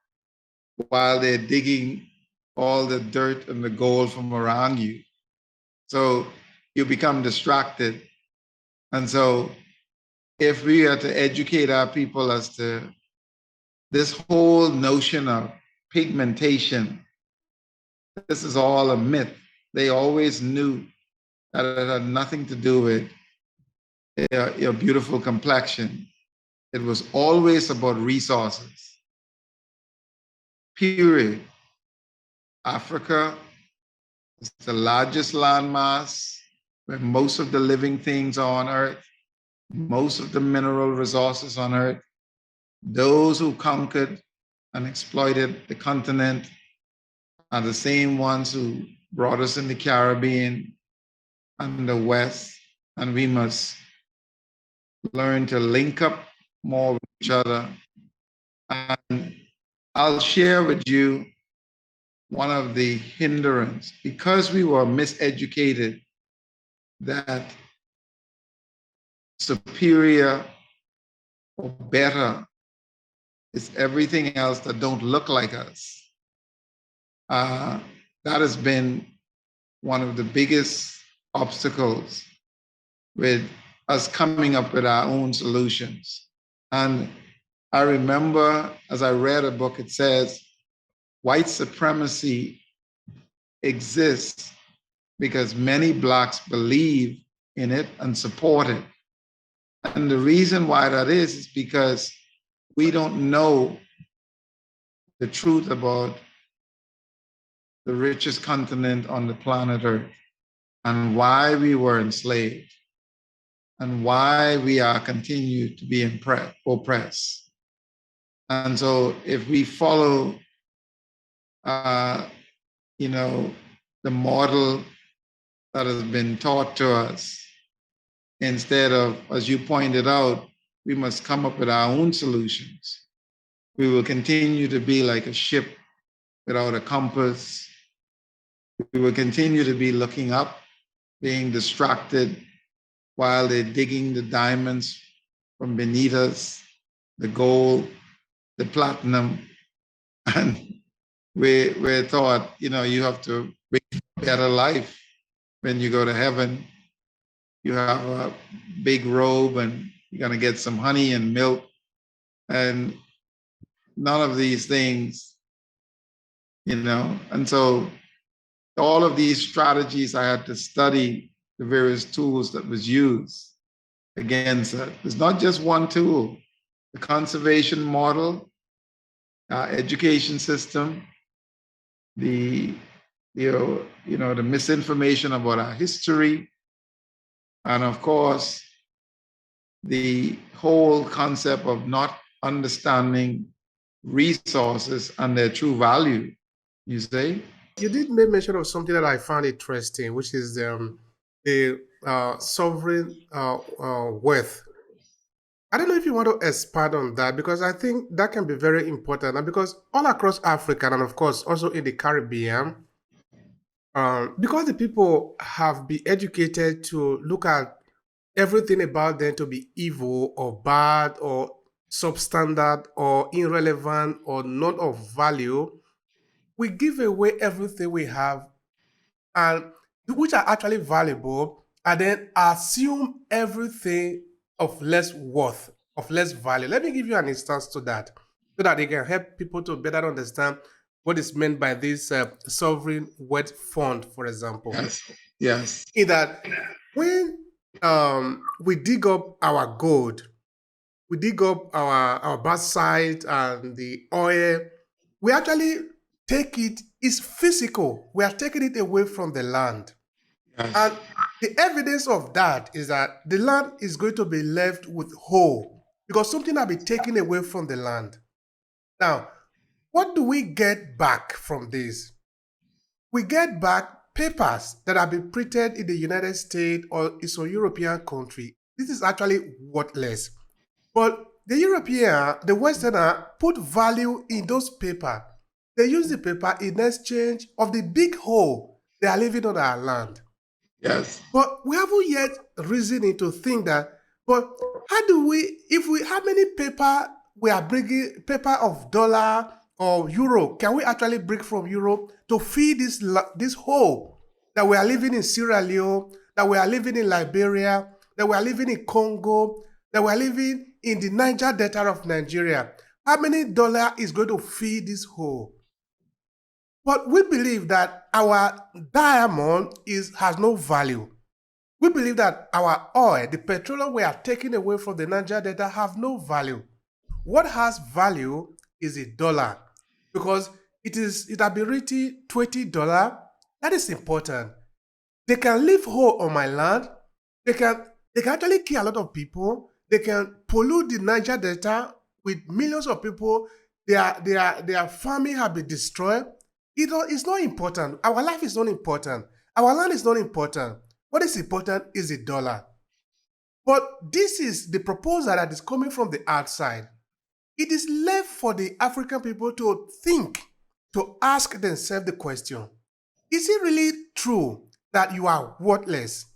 while they're digging all the dirt and the gold from around you. So you become distracted. And so if we are to educate our people as to this whole notion of pigmentation, this is all a myth. They always knew that it had nothing to do with your beautiful complexion. It was always about resources. Period. Africa is the largest landmass where most of the living things are on Earth, most of the mineral resources on Earth. Those who conquered and exploited the continent are the same ones who brought us in the Caribbean and the West, and we must learn to link up more with each other. And I'll share with you one of the hindrances, because we were miseducated, that superior or better is everything else that don't look like us. That has been one of the biggest obstacles with us coming up with our own solutions. And I remember as I read a book, it says, white supremacy exists because many Blacks believe in it and support it. And the reason why that is because we don't know the truth about the richest continent on the planet Earth and why we were enslaved and why we are continued to be oppressed. And so if we follow, the model that has been taught to us, instead of, as you pointed out, we must come up with our own solutions. We will continue to be like a ship without a compass. We will continue to be looking up, being distracted while they're digging the diamonds from beneath us. the gold, the platinum, and we're taught, you have to bring a better life when you go to heaven. You have a big robe and you're going to get some honey and milk. And none of these things, And so all of these strategies, I had to study the various tools that was used against it. It's not just one tool. The conservation model, education system, the the misinformation about our history, and of course the whole concept of not understanding resources and their true value. You say? You did make mention of something that I found interesting, which is the sovereign wealth. I don't know if you want to expand on that, because I think that can be very important. And because all across Africa, and of course also in the Caribbean, because the people have been educated to look at everything about them to be evil or bad or substandard or irrelevant or not of value, we give away everything we have, and which are actually valuable, and then assume everything of less worth, of less value. Let me give you an instance to that, so that they can help people to better understand what is meant by this sovereign wealth fund, for example. Yes. Yes. In that, when we dig up our gold, we dig up our bauxite and the oil, we actually take it, it's physical. We are taking it away from the land. Yes. And the evidence of that is that the land is going to be left with whole, because something will be taken away from the land. Now, what do we get back from this? We get back papers that have been printed in the United States or in some European country. This is actually worthless. But the European, the Westerner, put value in those papers. They use the paper in exchange of the big hole they are living on our land. Yes. But we haven't yet reasoning to think that, but how many paper we are bringing, paper of dollar or euro, can we actually bring from Europe to feed this hole that we are living in Sierra Leone, that we are living in Liberia, that we are living in Congo, that we are living in the Niger Delta of Nigeria? How many dollar is going to feed this hole? But we believe that our diamond has no value. We believe that our oil, the petroleum we are taking away from the Niger Delta, have no value. What has value is a dollar, because it has been written $20. That is important. They can live whole on my land. They can actually kill a lot of people. They can pollute the Niger Delta with millions of people. Their farming have been destroyed. It's not important. Our life is not important. Our land is not important. What is important is the dollar. But this is the proposal that is coming from the outside. It is left for the African people to think, to ask themselves the question, is it really true that you are worthless?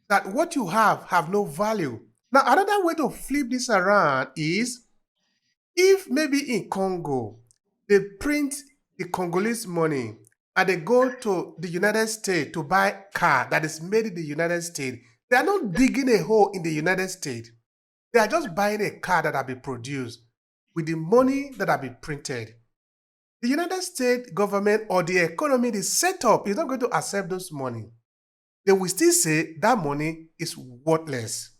That what you have no value? Now, another way to flip this around is, if maybe in Congo, they print the Congolese money and they go to the United States to buy a car that is made in the United States, they are not digging a hole in the United States. They are just buying a car that has been produced with the money that has been printed. The United States government or the economy is set up is not going to accept those money. They will still say that money is worthless.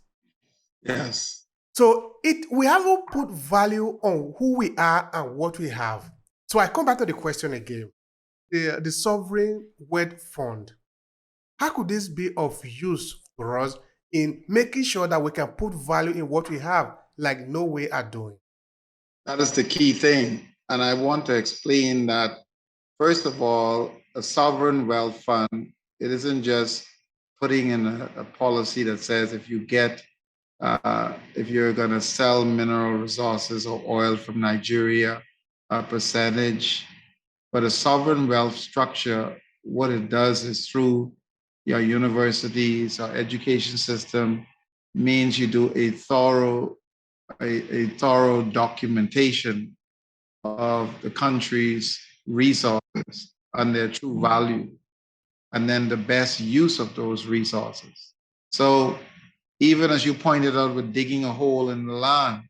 Yes. So we haven't put value on who we are and what we have. So I come back to the question again. The sovereign wealth fund. How could this be of use for us in making sure that we can put value in what we have, like Norway are doing? That is the key thing. And I want to explain that, first of all, a sovereign wealth fund, it isn't just putting in a policy that says if you're going to sell mineral resources or oil from Nigeria, a percentage. But a sovereign wealth structure, what it does is through your universities or education system, means you do a thorough a thorough documentation of the country's resources and their true value, and then the best use of those resources. So even as you pointed out with digging a hole in the land,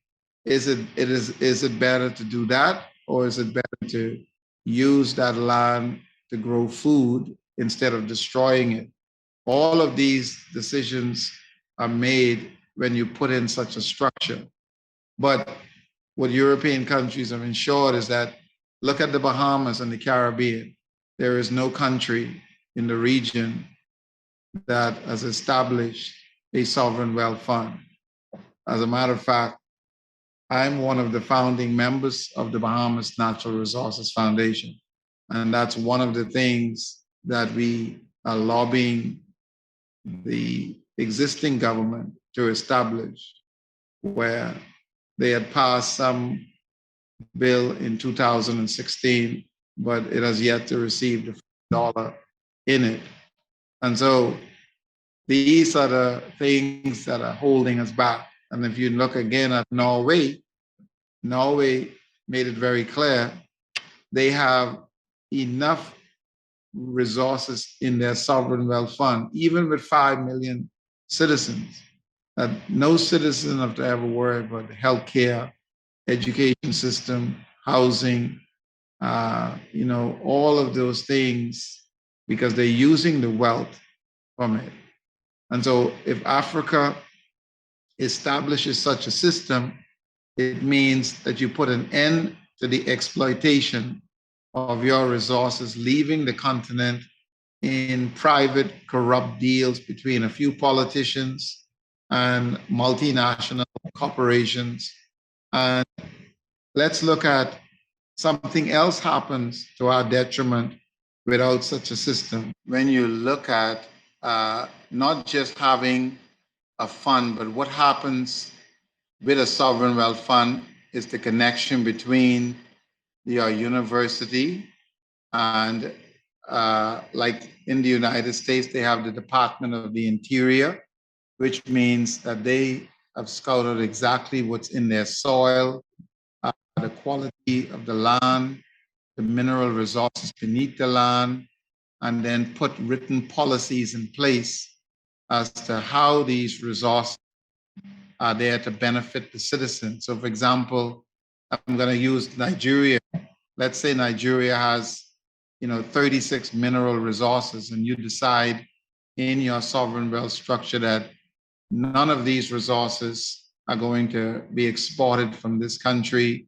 is it better to do that, or is it better to use that land to grow food instead of destroying it? All of these decisions are made when you put in such a structure. But what European countries have ensured is that, look at the Bahamas and the Caribbean. There is no country in the region that has established a sovereign wealth fund. As a matter of fact, I'm one of the founding members of the Bahamas Natural Resources Foundation. And that's one of the things that we are lobbying the existing government to establish, where they had passed some bill in 2016, but it has yet to receive the dollar in it. And so these are the things that are holding us back. And if you look again at Norway, Norway made it very clear they have enough resources in their sovereign wealth fund, even with 5 million citizens, that no citizen have to ever worry about healthcare, education system, housing, all of those things, because they're using the wealth from it. And so if Africa establishes such a system, it means that you put an end to the exploitation of your resources, leaving the continent in private corrupt deals between a few politicians and multinational corporations. And let's look at something else happens to our detriment without such a system. When you look at not just having a fund, but what happens with a sovereign wealth fund is the connection between your university and like in the United States, they have the Department of the Interior, which means that they have scouted exactly what's in their soil, the quality of the land, the mineral resources beneath the land, and then put written policies in place as to how these resources are there to benefit the citizens. So, for example, I'm going to use Nigeria. Let's say Nigeria has, 36 mineral resources, and you decide in your sovereign wealth structure that none of these resources are going to be exported from this country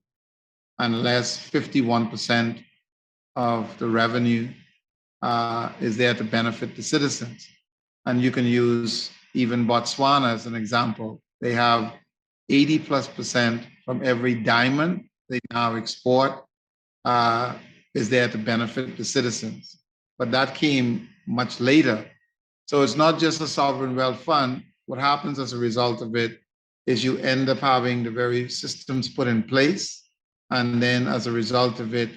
unless 51% of the revenue is there to benefit the citizens. And you can use even Botswana as an example. They have 80+% from every diamond they now export is there to benefit the citizens. But that came much later. So it's not just a sovereign wealth fund. What happens as a result of it is you end up having the very systems put in place. And then as a result of it,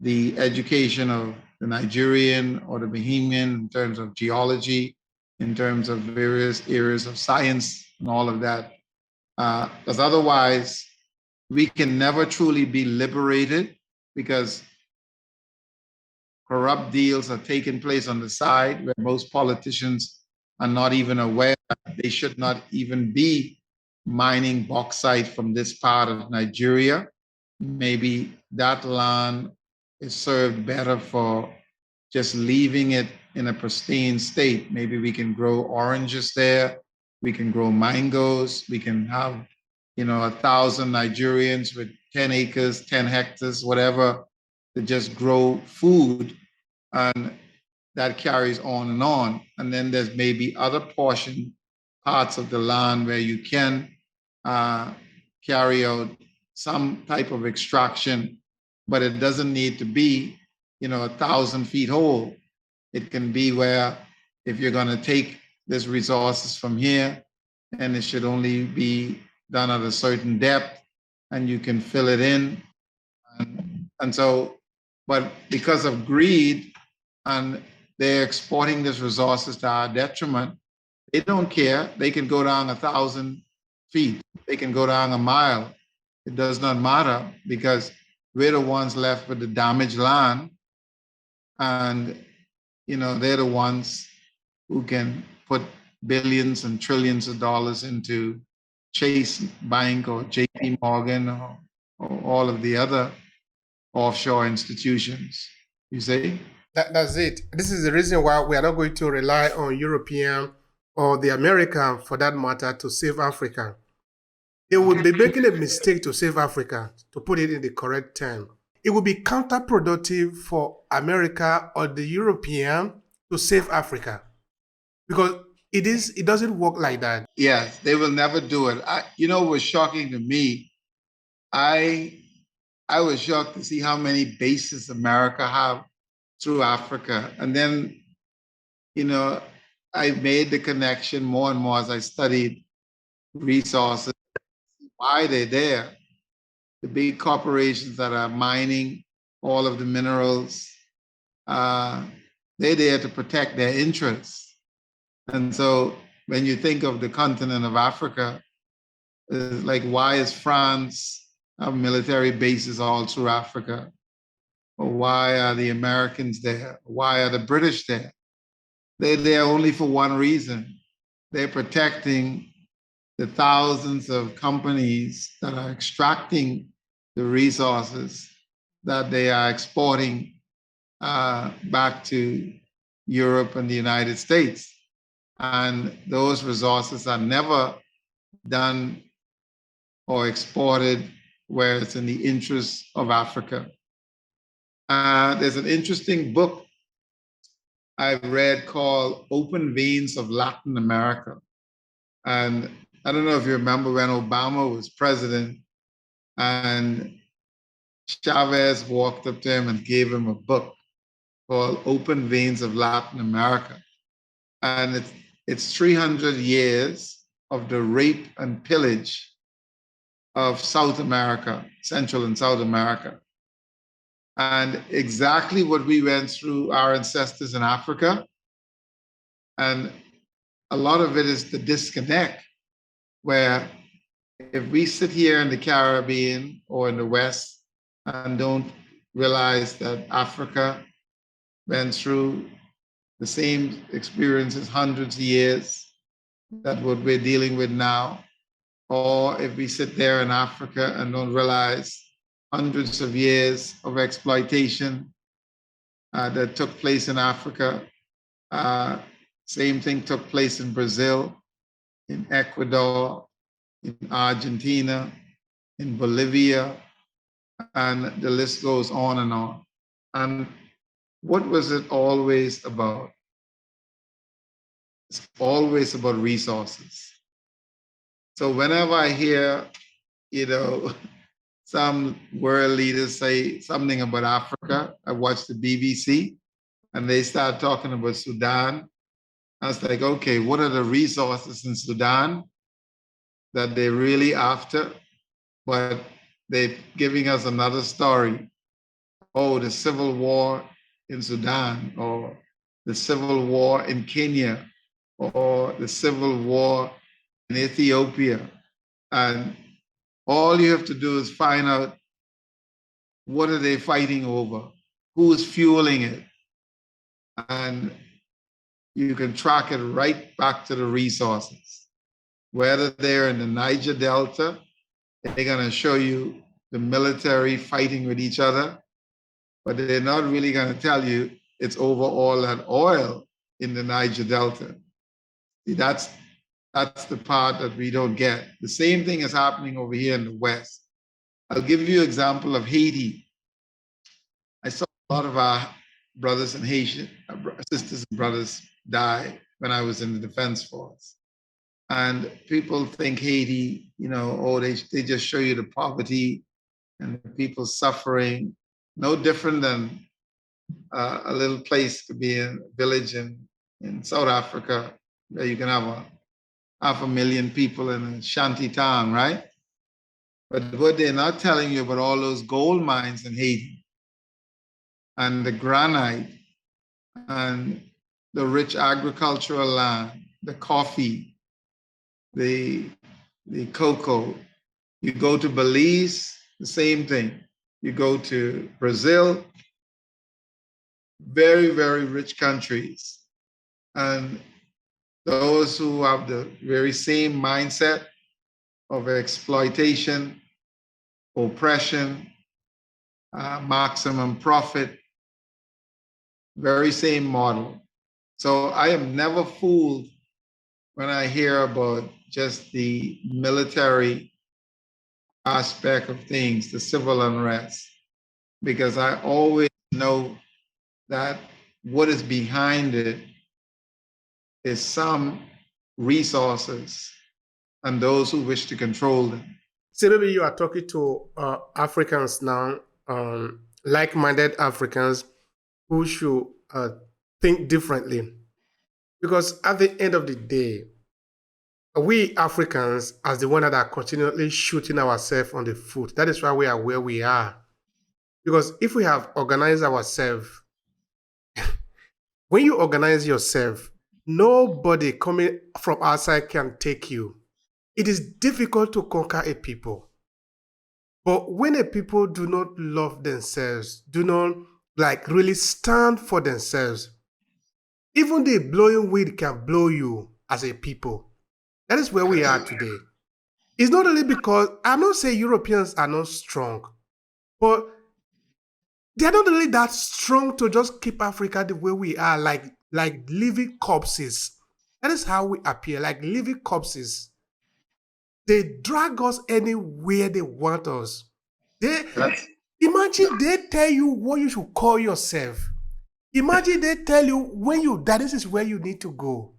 the education of the Nigerian or the Bahamian in terms of geology, in terms of various areas of science and all of that. Because otherwise, we can never truly be liberated, because corrupt deals are taking place on the side where most politicians are not even aware that they should not even be mining bauxite from this part of Nigeria. Maybe that land is served better for just leaving it in a pristine state. Maybe we can grow oranges there. We can grow mangoes. We can have, 1,000 Nigerians with 10 acres, 10 hectares, whatever, to just grow food. And that carries on and on. And then there's maybe other parts of the land where you can carry out some type of extraction, but it doesn't need to be, 1,000 feet whole. It can be where if you're going to take these resources from here, and it should only be done at a certain depth, and you can fill it in. And so, but because of greed, and they're exporting these resources to our detriment, they don't care. They can go down 1,000 feet. They can go down a mile. It does not matter because we're the ones left with the damaged land, and they're the ones who can put billions and trillions of dollars into Chase Bank or JP Morgan or all of the other offshore institutions. You see? That's it. This is the reason why we are not going to rely on European or the American, for that matter, to save Africa. They would be making a mistake to save Africa, to put it in the correct term. It would be counterproductive for America or the European to save Africa, because it doesn't work like that. Yes, they will never do it. What was shocking to me, I was shocked to see how many bases America have through Africa. And then, I made the connection more and more as I studied resources, why they're there. The big corporations that are mining all of the minerals, they're there to protect their interests. And so when you think of the continent of Africa, like, why is France have military bases all through Africa? Or why are the Americans there? Why are the British there? They're there only for one reason. They're protecting the thousands of companies that are extracting the resources that they are exporting back to Europe and the United States. And those resources are never done or exported where it's in the interest of Africa. There's an interesting book I've read called Open Veins of Latin America. And I don't know if you remember when Obama was president and Chavez walked up to him and gave him a book called Open Veins of Latin America. And it's 300 years of the rape and pillage of South America, Central and South America. And exactly what we went through, our ancestors in Africa. And a lot of it is the disconnect, where if we sit here in the Caribbean or in the West and don't realize that Africa went through the same experiences hundreds of years that what we're dealing with now, or if we sit there in Africa and don't realize hundreds of years of exploitation that took place in Africa. Same thing took place in Brazil, in Ecuador, in Argentina, in Bolivia, and the list goes on and on. And what was it always about? It's always about resources. So whenever I hear, some world leaders say something about Africa, I watch the BBC and they start talking about Sudan. I was like, okay, what are the resources in Sudan that they're really after? But they're giving us another story. Oh, the civil war in Sudan, or the civil war in Kenya, or the civil war in Ethiopia. And all you have to do is find out, what are they fighting over? Who is fueling it? And you can track it right back to the resources. Whether they're in the Niger Delta, they're going to show you the military fighting with each other, but they're not really going to tell you it's over all that oil in the Niger Delta. See, that's the part that we don't get. The same thing is happening over here in the West. I'll give you an example of Haiti. I saw a lot of our brothers and Haitian sisters and brothers die when I was in the Defense Force. And people think Haiti, they just show you the poverty and the people suffering. No different than a little place could be a village in South Africa where you can have 500,000 people in a shanty town, right? But what they're not telling you about all those gold mines in Haiti and the granite and the rich agricultural land, the coffee, the the cocoa. You go to Belize, the same thing. You go to Brazil, very, very rich countries. And those who have the very same mindset of exploitation, oppression, maximum profit, very same model. So I am never fooled when I hear about just the military aspect of things, the civil unrest, because I always know that what is behind it is some resources and those who wish to control them. So maybe you are talking to Africans now, like-minded Africans who should think differently. Because at the end of the day, we Africans, as the one that are continually shooting ourselves on the foot, that is why we are where we are. Because if we have organized ourselves, when you organize yourself, nobody coming from outside can take you. It is difficult to conquer a people. But when a people do not love themselves, do not like really stand for themselves, even the blowing wind can blow you as a people. That is where we are today. It's not only because I'm not saying Europeans are not strong, but they're not really that strong to just keep Africa the way we are, like living corpses. That is how we appear, like living corpses. They drag us anywhere they want us. Imagine they tell you what you should call yourself. Imagine they tell you when you die, this is where you need to go.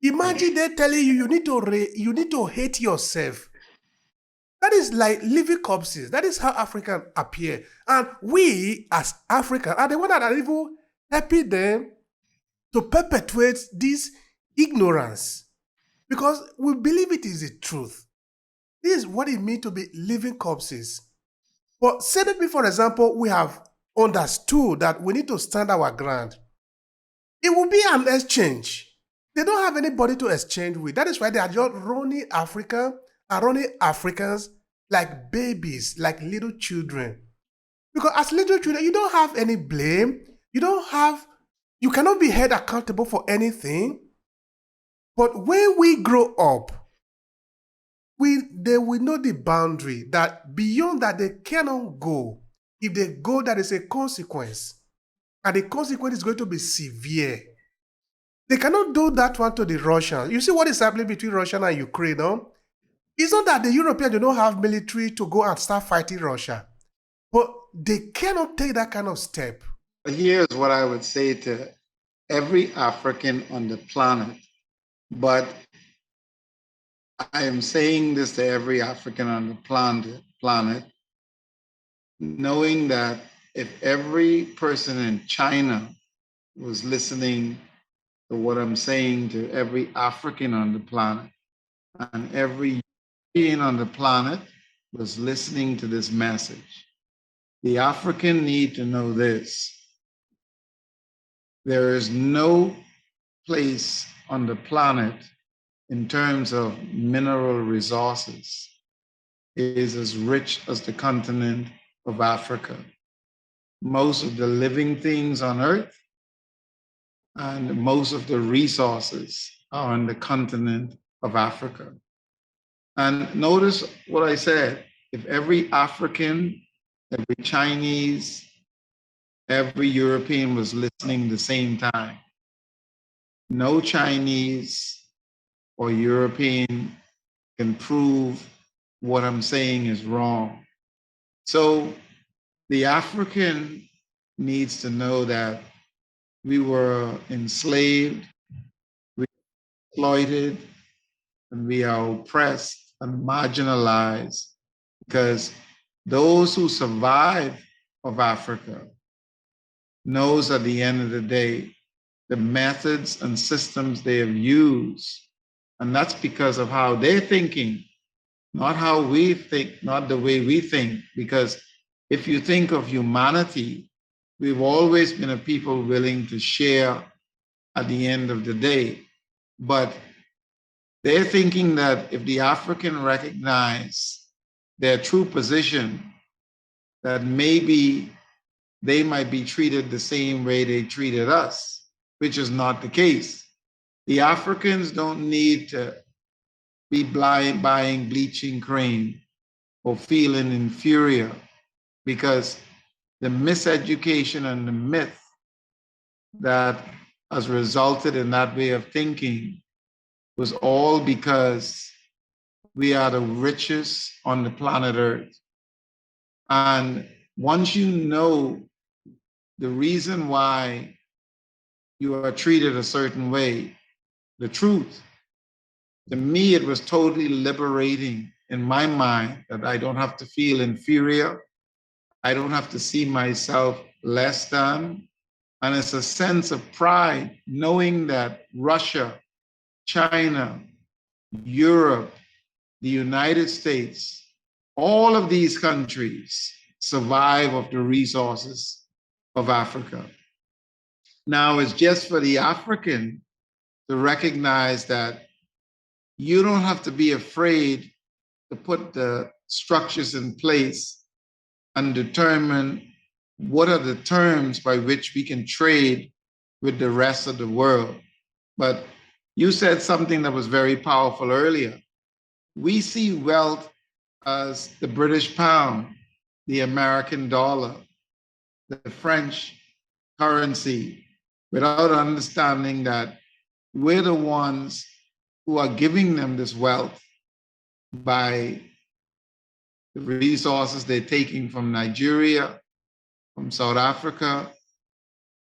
Imagine they telling you you need to hate yourself. That is like living corpses. That is how Africans appear. And we, as Africans, are the ones that are even helping them to perpetuate this ignorance. Because we believe it is the truth. This is what it means to be living corpses. But say that, for example, we have understood that we need to stand our ground. It will be an exchange. They don't have anybody to exchange with. That is why they are just running Africa and running Africans like babies, like little children. Because as little children, you don't have any blame. You cannot be held accountable for anything. But when we grow up, they will know the boundary that beyond that they cannot go. If they go, that is a consequence. And the consequence is going to be severe. They cannot do that one to the Russians. You see what is happening between Russia and Ukraine, no? It's not that the Europeans do not have military to go and start fighting Russia. But they cannot take that kind of step. Here's what I would say to every African on the planet, but I am saying this to every African on the planet, knowing that if every person in China was listening to what I'm saying to every African on the planet, and every European on the planet was listening to this message, the African need to know this. There is no place on the planet in terms of mineral resources is as rich as the continent of Africa. Most of the living things on earth and most of the resources are on the continent of Africa. And notice what I said, if every African, every Chinese, every European was listening at the same time, no Chinese or European can prove what I'm saying is wrong. So the African needs to know that we were enslaved, we were exploited, and we are oppressed and marginalized because those who survive of Africa knows at the end of the day the methods and systems they have used. And that's because of how they're thinking, not how we think, not the way we think. Because if you think of humanity, we've always been a people willing to share at the end of the day. But They're thinking that if the African recognize their true position, that maybe they might be treated the same way they treated us, which is not the case. The Africans don't need to be buying bleaching cream or feeling inferior, because the miseducation and the myth that has resulted in that way of thinking was all because we are the richest on the planet Earth. And once you know the reason why you are treated a certain way, the truth, to me, it was totally liberating in my mind that I don't have to feel inferior. I don't have to see myself less than. And it's a sense of pride knowing that Russia, China, Europe, the United States, all of these countries survive of the resources of Africa. Now, it's just for the African to recognize that you don't have to be afraid to put the structures in place and determine what are the terms by which we can trade with the rest of the world. But you said something that was very powerful earlier. We see wealth as the British pound, the American dollar, the French currency, without understanding that we're the ones who are giving them this wealth by the resources they're taking from Nigeria, from South Africa,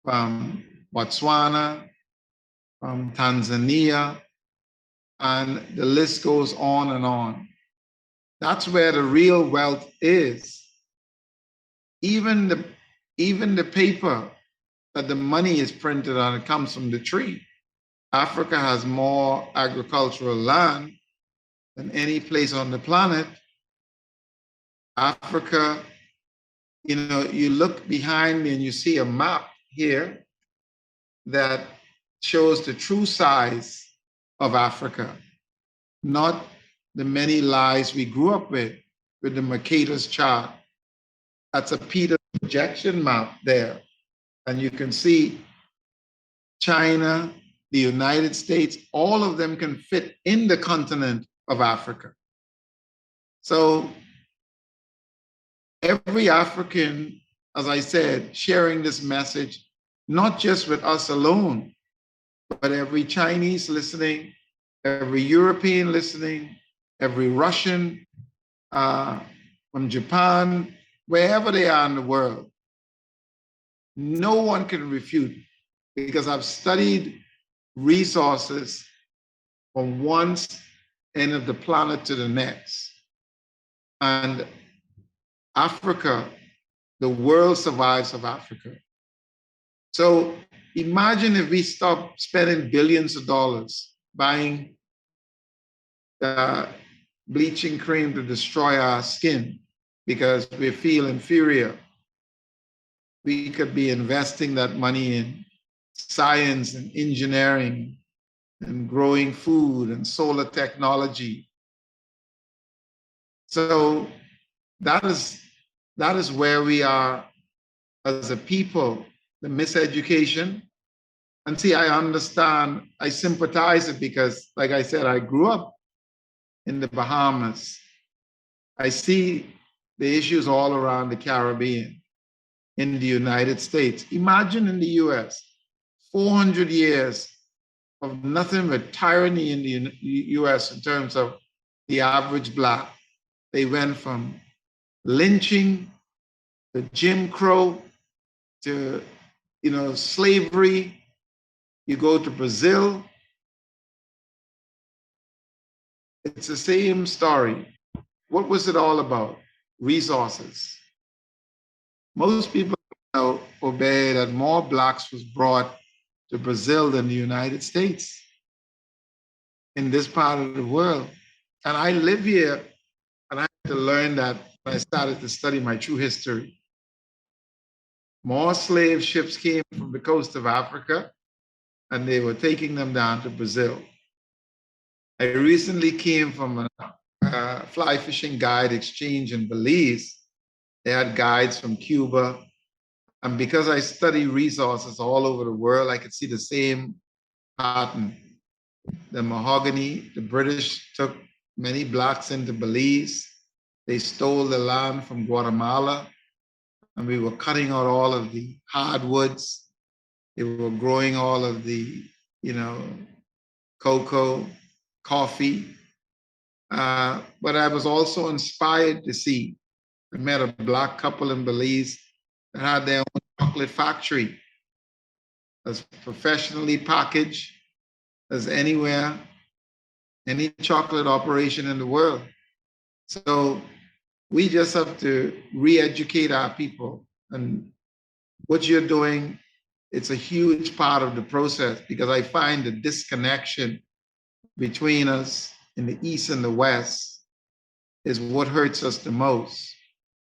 from Botswana, from Tanzania, and the list goes on and on. That's where the real wealth is. Even the paper that the money is printed on, it comes from the tree. Africa has more agricultural land than any place on the planet. Africa, you look behind me and you see a map here that shows the true size of Africa, not the many lies we grew up with the Mercator's chart. That's a Peter projection map there. And you can see China, the United States, all of them can fit in the continent of Africa. So every African, as I said, sharing this message, not just with us alone, but every Chinese listening, every European listening, every Russian from Japan, wherever they are in the world. No one can refute, because I've studied resources from one end of the planet to the next. And Africa, the world survives of Africa. So imagine if we stop spending billions of dollars buying bleaching cream to destroy our skin because we feel inferior. We could be investing that money in science and engineering and growing food and solar technology. So that is where we are as a people, the miseducation. And see, I understand, I sympathize it because, like I said, I grew up in the Bahamas. I see the issues all around the Caribbean, in the United States. Imagine in the US, 400 years of nothing but tyranny in the US in terms of the average Black. They went from lynching to Jim Crow to, slavery. You go to Brazil, it's the same story. What was it all about? Resources. Most people know, Obehi, that more Blacks was brought to Brazil than the United States in this part of the world. And I live here, and I had to learn that when I started to study my true history. More slave ships came from the coast of Africa, and they were taking them down to Brazil. I recently came from a fly fishing guide exchange in Belize. They had guides from Cuba. And because I study resources all over the world, I could see the same pattern. The mahogany, the British took many blacks into Belize. They stole the land from Guatemala, and we were cutting out all of the hardwoods. They were growing all of the, you know, cocoa, coffee. But I was also inspired to see. I met a black couple in Belize that had their own chocolate factory, as professionally packaged as anywhere, any chocolate operation in the world. So we just have to re-educate our people. And what you're doing, it's a huge part of the process, because I find the disconnection between us in the East and the West is what hurts us the most,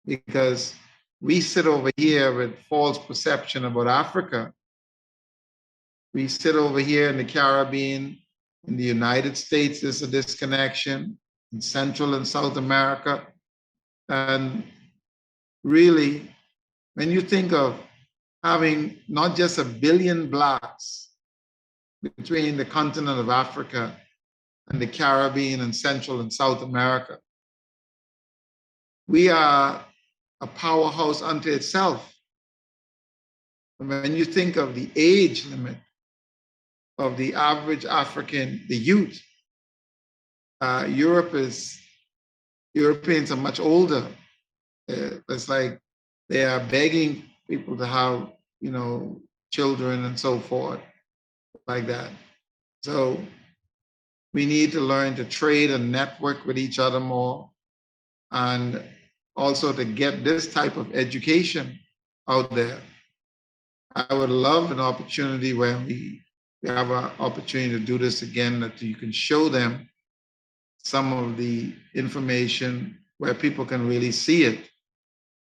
because we sit over here with false perception about Africa. We sit over here in the Caribbean, in the United States, there's a disconnection, in Central and South America. And really, when you think of having not just a billion blacks between the continent of Africa and the Caribbean and Central and South America, we are a powerhouse unto itself. And when you think of the age limit of the average African, the youth, Europeans are much older. It's like they are begging people to have, children and so forth, like that. So we need to learn to trade and network with each other more, and also to get this type of education out there. I would love an opportunity where we have an opportunity to do this again, that you can show them some of the information where people can really see it.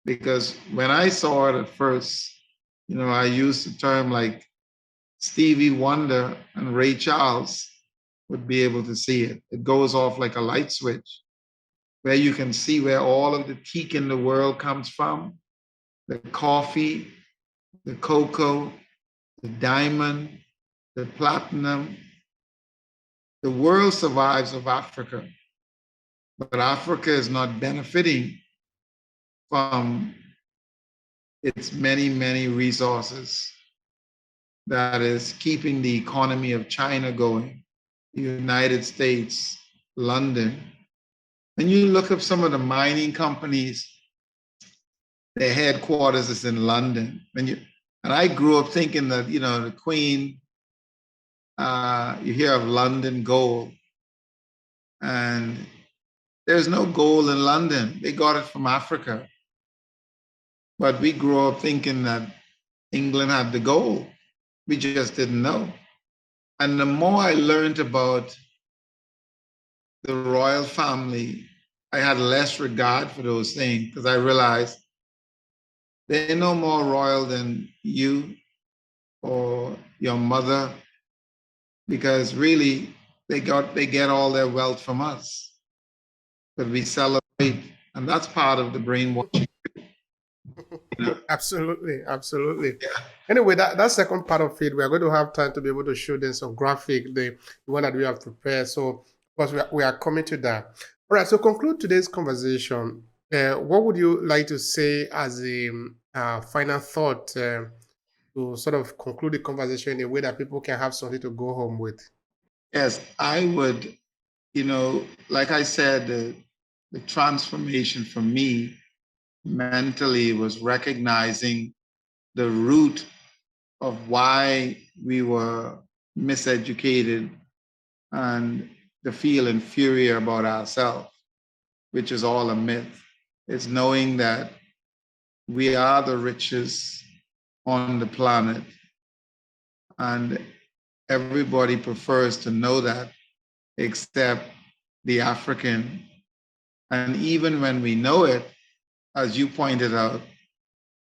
Because when I saw it at first, I used the term like Stevie Wonder and Ray Charles would be able to see it. It goes off like a light switch, where you can see where all of the teak in the world comes from, the coffee, the cocoa, the diamond, the platinum. The world survives of Africa, but Africa is not benefiting from its many, many resources that is keeping the economy of China going, the United States, London. When you look up some of the mining companies, their headquarters is in London. And I grew up thinking that, the Queen, you hear of London gold, and there's no gold in London. They got it from Africa. But we grew up thinking that England had the gold. We just didn't know. And the more I learned about the royal family, I had less regard for those things, because I realized they're no more royal than you or your mother, because really they get all their wealth from us. But we celebrate, and that's part of the brainwashing. Absolutely, absolutely. Anyway, that second part of it, we are going to have time to be able to show them some graphic, the one that we have prepared. So, of course, we are coming to that. All right. So, conclude today's conversation. What would you like to say as a final thought to sort of conclude the conversation in a way that people can have something to go home with? Yes, I would. Like I said, the transformation for me mentally was recognizing the root of why we were miseducated and to feel inferior about ourselves, which is all a myth. It's knowing that we are the richest on the planet, and everybody prefers to know that except the African. And even when we know it, as you pointed out,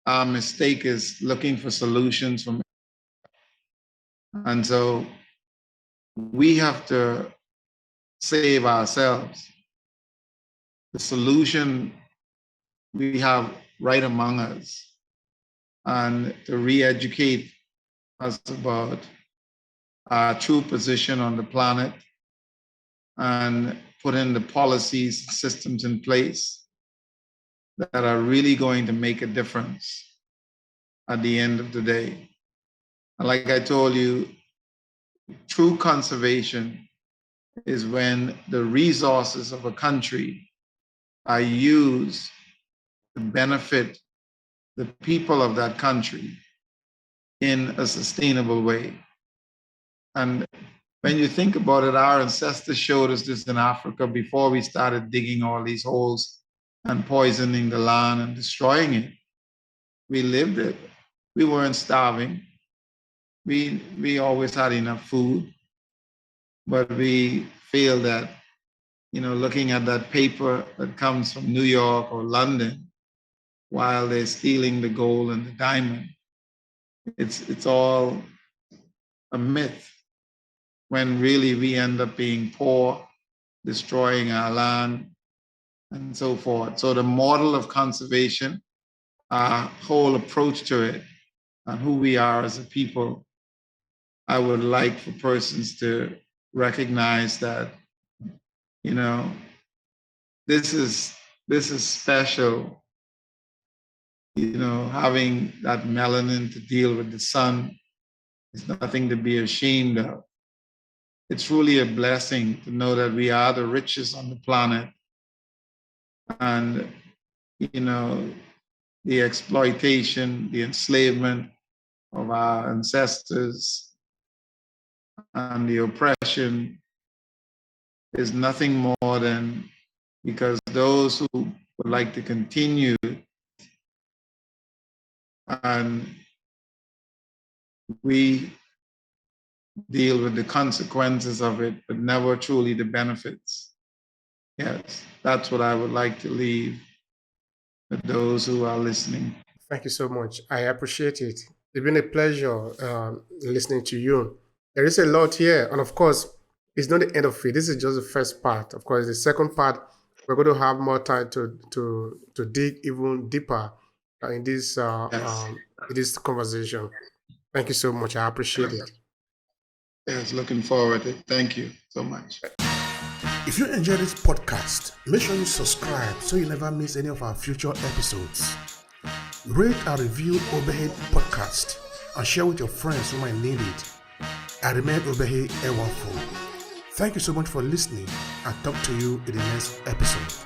our mistake is looking for solutions from. And so we have to save ourselves. The solution we have right among us, and to re-educate us about our true position on the planet and put in the policies, systems in place that are really going to make a difference at the end of the day. And like I told you, true conservation is when the resources of a country are used to benefit the people of that country in a sustainable way. And when you think about it, our ancestors showed us this in Africa before we started digging all these holes and poisoning the land and destroying it. We lived it. We weren't starving. We always had enough food, but we feel that, looking at that paper that comes from New York or London, while they're stealing the gold and the diamond, it's all a myth, when really we end up being poor, destroying our land, and so forth. So the model of conservation, our whole approach to it, and who we are as a people, I would like for persons to recognize that, this is special. Having that melanin to deal with the sun is nothing to be ashamed of. It's truly a blessing to know that we are the richest on the planet. And, the exploitation, the enslavement of our ancestors and the oppression is nothing more than because those who would like to continue and we deal with the consequences of it, but never truly the benefits. Yes, that's what I would like to leave with those who are listening. Thank you so much. I appreciate it. It's been a pleasure listening to you. There is a lot here, and of course, it's not the end of it. This is just the first part. Of course, the second part, we're going to have more time to dig even deeper in this Yes. in this conversation. Thank you so much. I appreciate it. Yes, looking forward to it. Thank you so much. If you enjoyed this podcast, make sure you subscribe so you never miss any of our future episodes. Rate and review Obehi Podcast and share with your friends who might need it. I remain Obehi Ewafo. Thank you so much for listening, and talk to you in the next episode.